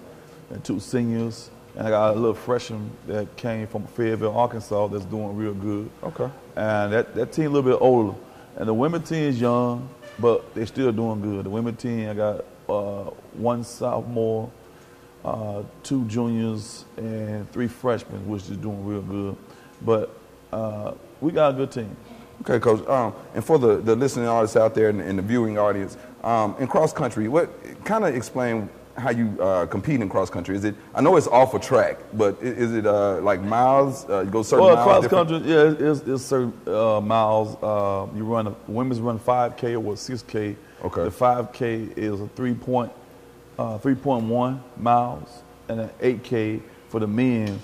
Speaker 27: and 2 seniors. And I got a little freshman that came from Fayetteville, Arkansas that's doing real good.
Speaker 1: Okay.
Speaker 27: And that team a little bit older. And the women team is young, but they're still doing good. The women team, I got 1 sophomore, 2 juniors, and 3 freshmen, which is doing real good. But we got a good team.
Speaker 1: Okay, Coach. And for the listening audience out there and the viewing audience, in cross country, what kind of explain how you compete in cross country? Is it? I know it's off a track, but is it like miles? You go certain miles?
Speaker 27: Well, cross country, yeah, it's certain miles. You run women's run 5K or 6K.
Speaker 1: Okay.
Speaker 27: The 5K is a 3.1 miles, and an 8K for the men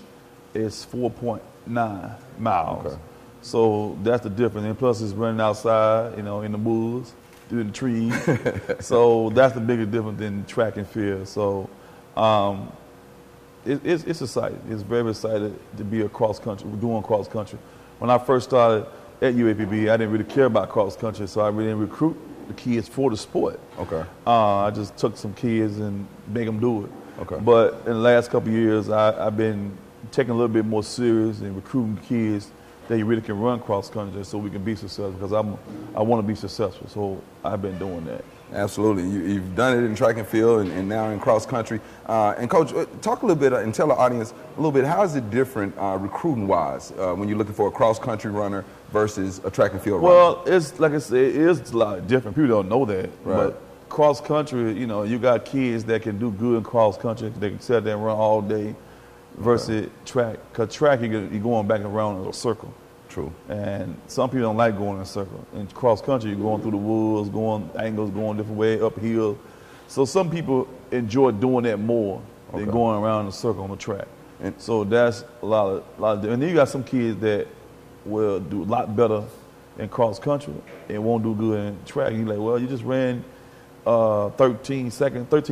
Speaker 27: is 4.9 miles.
Speaker 1: Okay.
Speaker 27: So that's the difference. And plus, it's running outside, in the woods, through the trees. So that's the biggest difference than track and field. So it's exciting. It's very excited to be doing cross country. When I first started at UAPB, I didn't really care about cross country, so I really didn't recruit the kids for the sport.
Speaker 1: Okay.
Speaker 27: I just took some kids and make them do it.
Speaker 1: Okay.
Speaker 27: But in the last couple of years, I've been taking a little bit more serious and recruiting kids that you really can run cross country so we can be successful, because I want to be successful. So I've been doing that.
Speaker 1: Absolutely. You've done it in track and field and now in cross country. And Coach, talk a little bit and tell the audience a little bit, how is it different recruiting wise when you're looking for a cross country runner versus a track and field runner?
Speaker 27: Well, it's like I said, it is a lot different. People don't know that.
Speaker 1: Right.
Speaker 27: But cross country, you got kids that can do good in cross country. They can sit there and run all day versus track. Because track, you're going back around in a circle.
Speaker 1: True.
Speaker 27: And some people don't like going in a circle. In cross country, you're going through the woods, going angles, going different way, uphill. So some people enjoy doing that more than going around in a circle on the track. And so that's a lot of, and then you got some kids that will do a lot better in cross country and won't do good in track. You're like, well, you just ran 13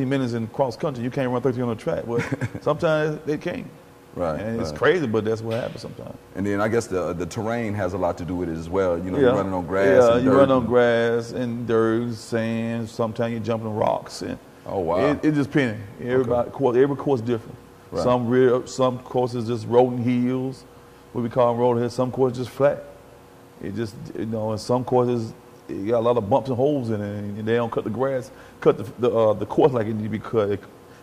Speaker 27: minutes in cross country. You can't run 13 on the track. Well, sometimes they can't.
Speaker 1: Right.
Speaker 27: And it's crazy, but that's what happens sometimes.
Speaker 1: And then I guess the terrain has a lot to do with it as well. You're running on grass.
Speaker 27: Yeah,
Speaker 1: and
Speaker 27: you
Speaker 1: dirt.
Speaker 27: run on grass and dirt, sand. Sometimes you're jumping rocks. And
Speaker 1: oh wow!
Speaker 27: It just depends. Every course different.
Speaker 1: Right.
Speaker 27: Some courses just rolling hills, what we call them rolling hills. Some courses just flat. It just and some courses you got a lot of bumps and holes in it, and they don't cut the grass, cut the course like it need to be cut.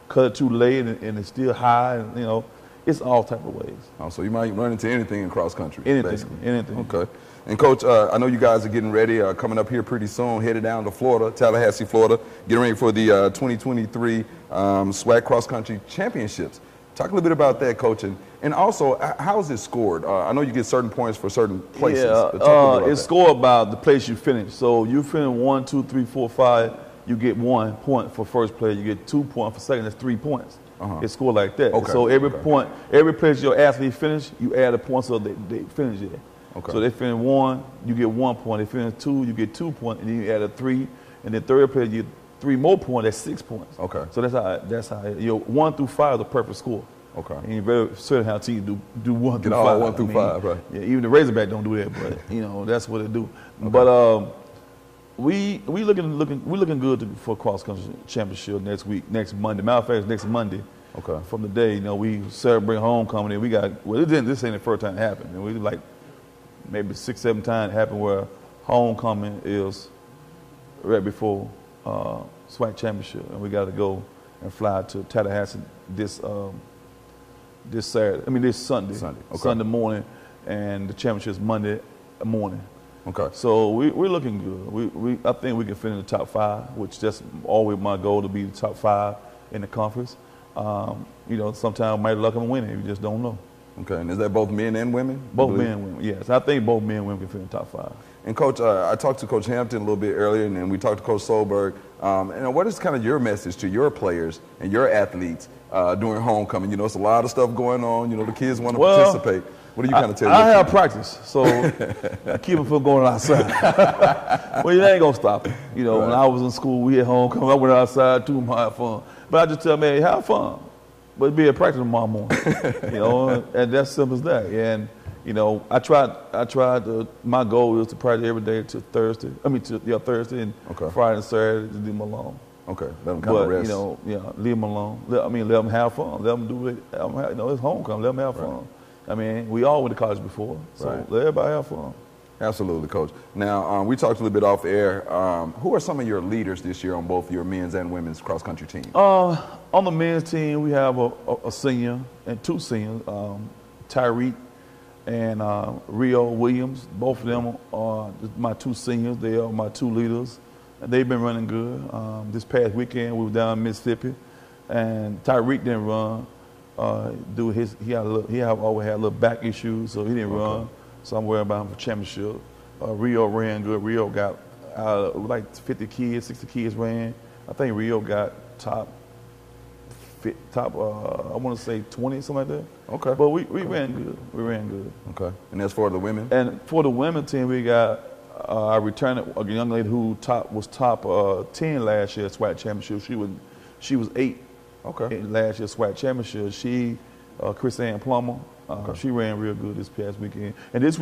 Speaker 27: Cut it too late, and it's still high. And, it's all type of ways.
Speaker 1: Oh, so you might run into anything in cross country.
Speaker 27: Anything.
Speaker 1: Okay. And Coach, I know you guys are getting ready, coming up here pretty soon, headed down to Florida, Tallahassee, Florida, getting ready for the 2023 SWAC Cross Country Championships. Talk a little bit about that, Coach, and also how is it scored? I know you get certain points for certain places.
Speaker 27: Yeah, it's scored by the place you finish. So you finish 1, 2, 3, 4, 5. You get 1 point for first place. You get 2 points for second. That's 3 points. It's scored like that.
Speaker 1: Okay.
Speaker 27: So every point, every place your athlete finish, you add a point so they finish it.
Speaker 1: Okay.
Speaker 27: So they finish 1, you get 1 point. They finish 2, you get 2 points, and then you add a 3, and then third place you get 3 more points. That's 6 points.
Speaker 1: Okay.
Speaker 27: So that's how your 1 through 5 is a perfect score.
Speaker 1: Okay.
Speaker 27: And you're very certain how teams do 1 through 5.
Speaker 1: All 1 through 5, right?
Speaker 27: Yeah, even the Razorback don't do that, but that's what they do. Okay. But we looking good for cross country championship next Monday. Matter of fact, next Monday.
Speaker 1: Okay.
Speaker 27: From the day, we celebrate homecoming, and we got, this ain't the first time it happened. And we like maybe 6, 7 times it happened where homecoming is right before SWAC championship, and we got to go and fly to Tallahassee this Sunday.
Speaker 1: Okay.
Speaker 27: Sunday morning, and the championship is Monday morning.
Speaker 1: Okay.
Speaker 27: So we're looking good. I think we can finish in the top 5, which that's always my goal, to be the top 5 in the conference. Sometimes might luck and win it. You just don't know.
Speaker 1: Okay, and is that both men and women?
Speaker 27: Both men and women, yes. I think both men and women can fit in the top 5.
Speaker 1: And Coach, I talked to Coach Hampton a little bit earlier, and then we talked to Coach Solberg. And what is kind of your message to your players and your athletes during homecoming? It's a lot of stuff going on. The kids want to participate. What do you kind of tell them?
Speaker 27: I have practice, so keep them from going outside. Well, you ain't going to stop it. When I was in school, we had homecoming. I went outside too, have fun. But I just tell them, hey, have fun. But be at practice tomorrow morning. And that's simple as that. And, I tried my goal is to practice every day till Thursday. Thursday and Friday and Saturday to do my long.
Speaker 1: Okay, let them kind of rest.
Speaker 27: You know, leave them alone. Let them have fun. Let them do it. It's homecoming. Let them have fun. I mean, we all went to college before, so let everybody have fun.
Speaker 1: Absolutely, Coach. Now, we talked a little bit off air. Who are some of your leaders this year on both your men's and women's cross-country teams?
Speaker 27: On the men's team, we have a senior and two seniors, Tyreek and Rio Williams. Both of them are my two seniors. They are my two leaders. They've been running good. This past weekend, we were down in Mississippi, and Tyreek didn't run. He always had a little back issues, so he didn't run. So I'm worried about him for championship. Rio ran good. Rio got like 50 kids, 60 kids ran. I think Rio got top. I want to say 20, something like that.
Speaker 1: Okay.
Speaker 27: But we ran good. We ran good.
Speaker 1: Okay. And as for the women?
Speaker 27: And for the women team, we got I returned a young lady who was top 10 last year at SWAC championship. She was 8. Okay. In last year's SWAC championship. She, Chris Ann Plummer. She ran real good this past weekend. And this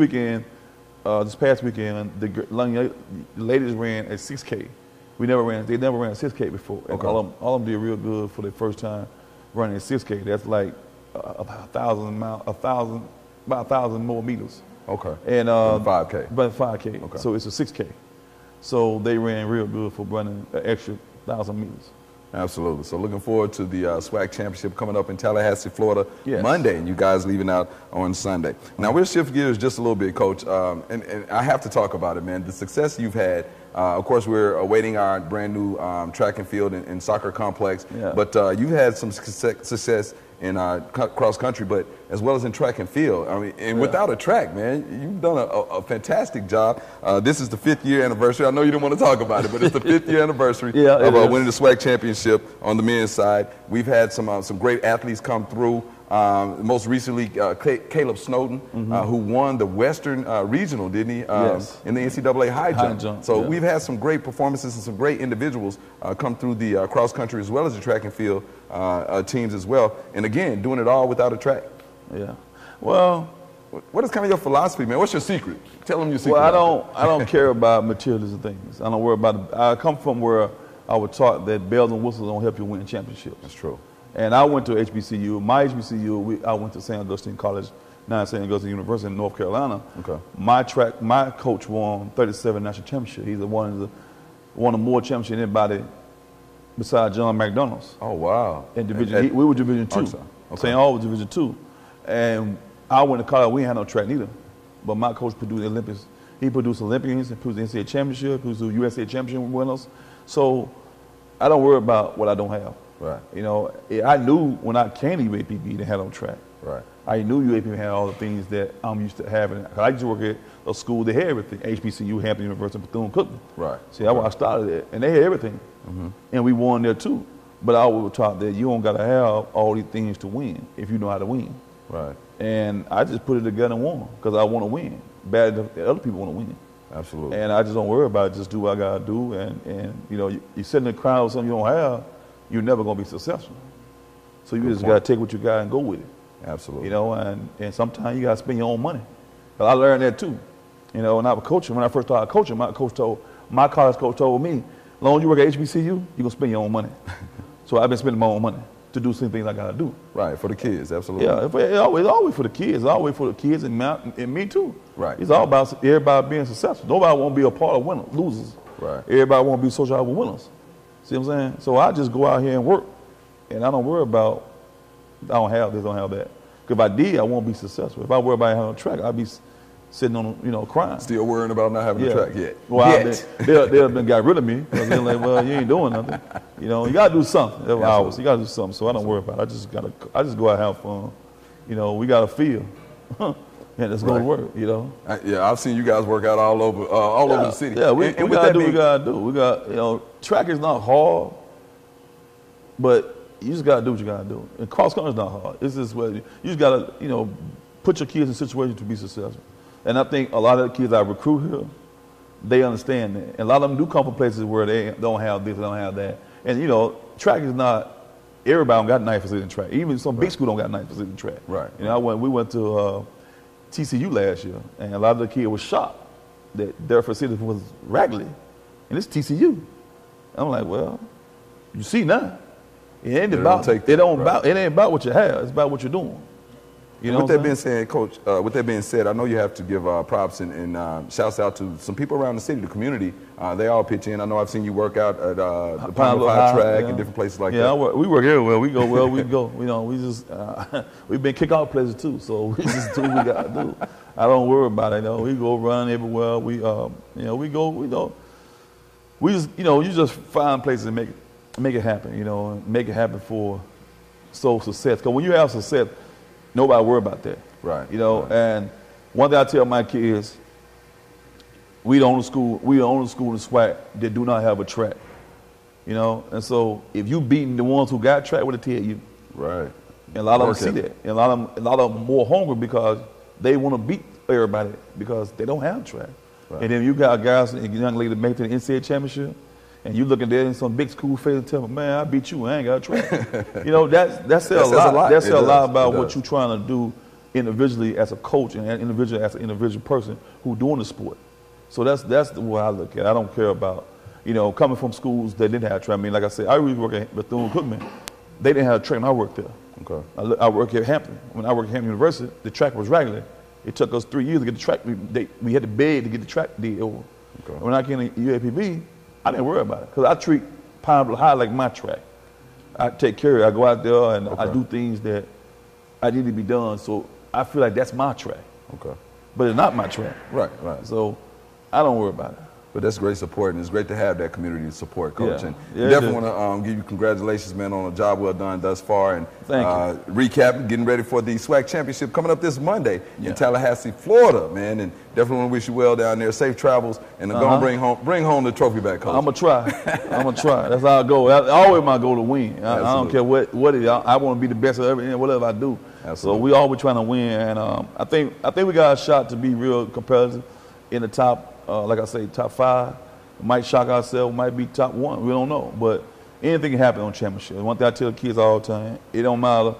Speaker 27: past weekend, the ladies ran at 6K. They never ran a 6K before. And all of them did real good for their first time running a 6K. That's like about 1,000 more meters.
Speaker 1: Okay.
Speaker 27: And
Speaker 1: 5K.
Speaker 27: But 5K. Okay. So it's a 6K. So they ran real good for running an extra 1,000 meters.
Speaker 1: Absolutely. So looking forward to the SWAC Championship coming up in Tallahassee, Florida, Monday, and you guys leaving out on Sunday. Now, we'll shift gears just a little bit, Coach, and I have to talk about it, man. The success you've had. Of course, we're awaiting our brand new track and field and soccer complex, but you've had some success in cross country, but as well as in track and field. I mean, and without a track, man, you've done a fantastic job. This is the 5th year anniversary. I know you didn't want to talk about it, but it's the 5th year anniversry of winning the SWAC championship on the men's side. We've had some great athletes come through. Most recently, Caleb Snowden, who won the Western Regional, didn't he? In the NCAA high jump. So we've had some great performances and some great individuals come through the cross country as well as the track and field teams as well. And again, doing it all without a track.
Speaker 27: Yeah. Well,
Speaker 1: what is kind of your philosophy, man? What's your secret? Tell them your secret.
Speaker 27: Well, I don't care about materialism things. I don't worry about it. I come from where I was taught that bells and whistles don't help you win championships.
Speaker 1: That's true.
Speaker 27: And I went to HBCU. My HBCU, I went to St. Augustine College, now St. Augustine University in North Carolina. Okay. My coach won 37 national championships. He's won more championships than anybody besides John McDonald's.
Speaker 1: Oh, wow.
Speaker 27: In Division, we were Division 2. Okay. St. Aug was Division 2. And I went to college, we didn't have no track neither. But my coach produced the Olympics. He produced Olympians, he produced the NCAA championship, produced the USA championship winners. So I don't worry about what I don't have.
Speaker 1: Right.
Speaker 27: You know, I knew when I came to UAPB they had on track.
Speaker 1: Right.
Speaker 27: I knew UAPB had all the things that I'm used to having. I used to work at a school that had everything. HBCU, Hampton University, Bethune-Cookman.
Speaker 1: Right.
Speaker 27: See, that's where I started at. And they had everything. And we won there too. But I was taught that you don't got to have all these things to win if you know how to win.
Speaker 1: Right.
Speaker 27: And I just put it together and won because I want to win. Bad enough that other people want to win.
Speaker 1: Absolutely.
Speaker 27: And I just don't worry about it. Just do what I got to do. And you know, you sit in the crowd with something you don't have, you're never going to be successful. So you just got to take what you got and go with it.
Speaker 1: Absolutely.
Speaker 27: You know, and sometimes you got to spend your own money. But I learned that too. You know, when I was coaching, when I first started coaching, my college coach told me, as long as you work at HBCU, you're going to spend your own money. So I've been spending my own money to do some things I got to do.
Speaker 1: Right, for the kids, absolutely.
Speaker 27: Yeah, it's always for the kids. It's always for the kids and me too.
Speaker 1: Right.
Speaker 27: It's all about everybody being successful. Nobody want to be a part of winners, losers.
Speaker 1: Right.
Speaker 27: Everybody want to be social with winners. See what I'm saying? So I just go out here and work, and I don't worry about, I don't have this, I don't have that. Because if I did, I won't be successful. If I worry about having a track, I'd be sitting on, crying.
Speaker 1: Still worrying about not having a track yet.
Speaker 27: Well, they'll been got rid of me because they're like, well, you ain't doing nothing. You know, you got to do something. You got to do something. So I don't worry about it. I just go out and have fun. You know, we got to feel. And it's going to work, you know.
Speaker 1: Yeah, I've seen you guys work out all over the city.
Speaker 27: Yeah, we got to do what we got to do. We got, you know, track is not hard, but you just got to do what you got to do. And cross country is not hard. It's just what you just got to, you know, put your kids in situations to be successful. And I think a lot of the kids I recruit here, they understand that. And a lot of them do come from places where they don't have this, they don't have that. And, you know, track is not, everybody don't got 9 facility in track. Even some big school don't got 9 facility in track.
Speaker 1: Right.
Speaker 27: You know, we went to TCU last year, and a lot of the kids were shocked that their facility was Ragley, and it's TCU. I'm like, well, You see now. It ain't about what you have. It's about what you're doing. You know
Speaker 1: with that being said, Coach, with that being said, I know you have to give props and shouts out to some people around the city, the community. They all pitch in. I know I've seen you work out at the Pine Bluff High track and different places like that.
Speaker 27: Yeah, we work everywhere. We go well. We go. You know, we just we've been kickoff places too, so we just do what we got to do. I don't worry about it. You know, we go run everywhere. We we go. We just you just find places and make it happen. You know, and make it happen for success. Because when you have success, nobody worry about that.
Speaker 1: Right.
Speaker 27: You know, and one thing I tell my kids, we the only school in SWAC that do not have a track. You know, and so if you beating the ones who got track, what they tell you.
Speaker 1: Right.
Speaker 27: And a lot of them see that. And a lot of them more hungry because they want to beat everybody because they don't have track. Right. And then you got guys and young ladies that make it to the NCAA championship, and you looking there in some big school face and tell them, man, I beat you, I ain't got a track. You know, that says a lot. That says a lot about what you're trying to do individually as a coach and individually as an individual person who doing the sport. So that's the way I look at it. I don't care about, coming from schools that didn't have track. I mean, like I said, I really work at Bethune-Cookman. They didn't have a track when I worked there.
Speaker 1: Okay.
Speaker 27: I work at Hampton. When I worked at Hampton University, the track was regular. It took us 3 years to get the track. We had to beg to get the track deal. Okay. When I came to UAPB, I didn't worry about it because I treat Pine Bluff High like my track. I take care of it. I go out there and I do things that I need to be done. So I feel like that's my track.
Speaker 1: Okay.
Speaker 27: But it's not my track.
Speaker 1: Right.
Speaker 27: So I don't worry about it.
Speaker 1: But that's great support, and it's great to have that community support, Coach.
Speaker 27: Yeah.
Speaker 1: And definitely want to give you congratulations, man, on a job well done thus far. And
Speaker 27: Thank you.
Speaker 1: Recap, getting ready for the SWAC Championship coming up this Monday in Tallahassee, Florida, man. And definitely want to wish you well down there. Safe travels, and go and bring home the trophy back, Coach.
Speaker 27: I'm gonna try. That's how I go. Always my goal to win. I don't care what it is. I want to be the best of everything, whatever I do.
Speaker 1: Absolutely.
Speaker 27: So we always trying to win, and I think we got a shot to be real competitive in the top. Like I say, top 5. We might shock ourselves. Might be top 1. We don't know, but anything can happen on championship. One thing I tell the kids all the time: it don't matter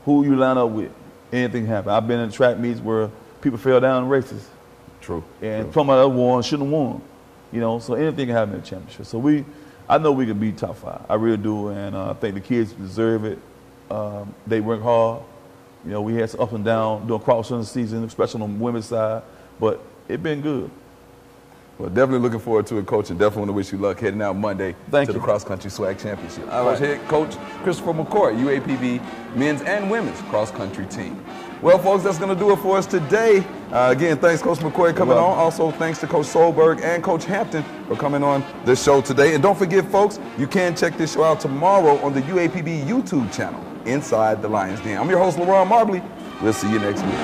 Speaker 27: who you line up with. Anything can happen. I've been in track meets where people fell down in races.
Speaker 1: True.
Speaker 27: And somebody else won, shouldn't have won. So anything can happen in the championship. So I know we can be top 5. I really do, and I think the kids deserve it. They work hard. We had some up and down during cross-country season, especially on the women's side, but it's been good.
Speaker 1: Well, definitely looking forward to it, Coach, and definitely want to wish you luck heading out Monday to the Cross Country SWAC Championship. All right, head coach Christopher McCoy, UAPB men's and women's cross country team. Well, folks, that's going to do it for us today. Again, thanks, Coach McCoy, coming on. Also, thanks to Coach Solberg and Coach Hampton for coming on this show today. And don't forget, folks, you can check this show out tomorrow on the UAPB YouTube channel, Inside the Lions Den. I'm your host, LeRon Marbley. We'll see you next week.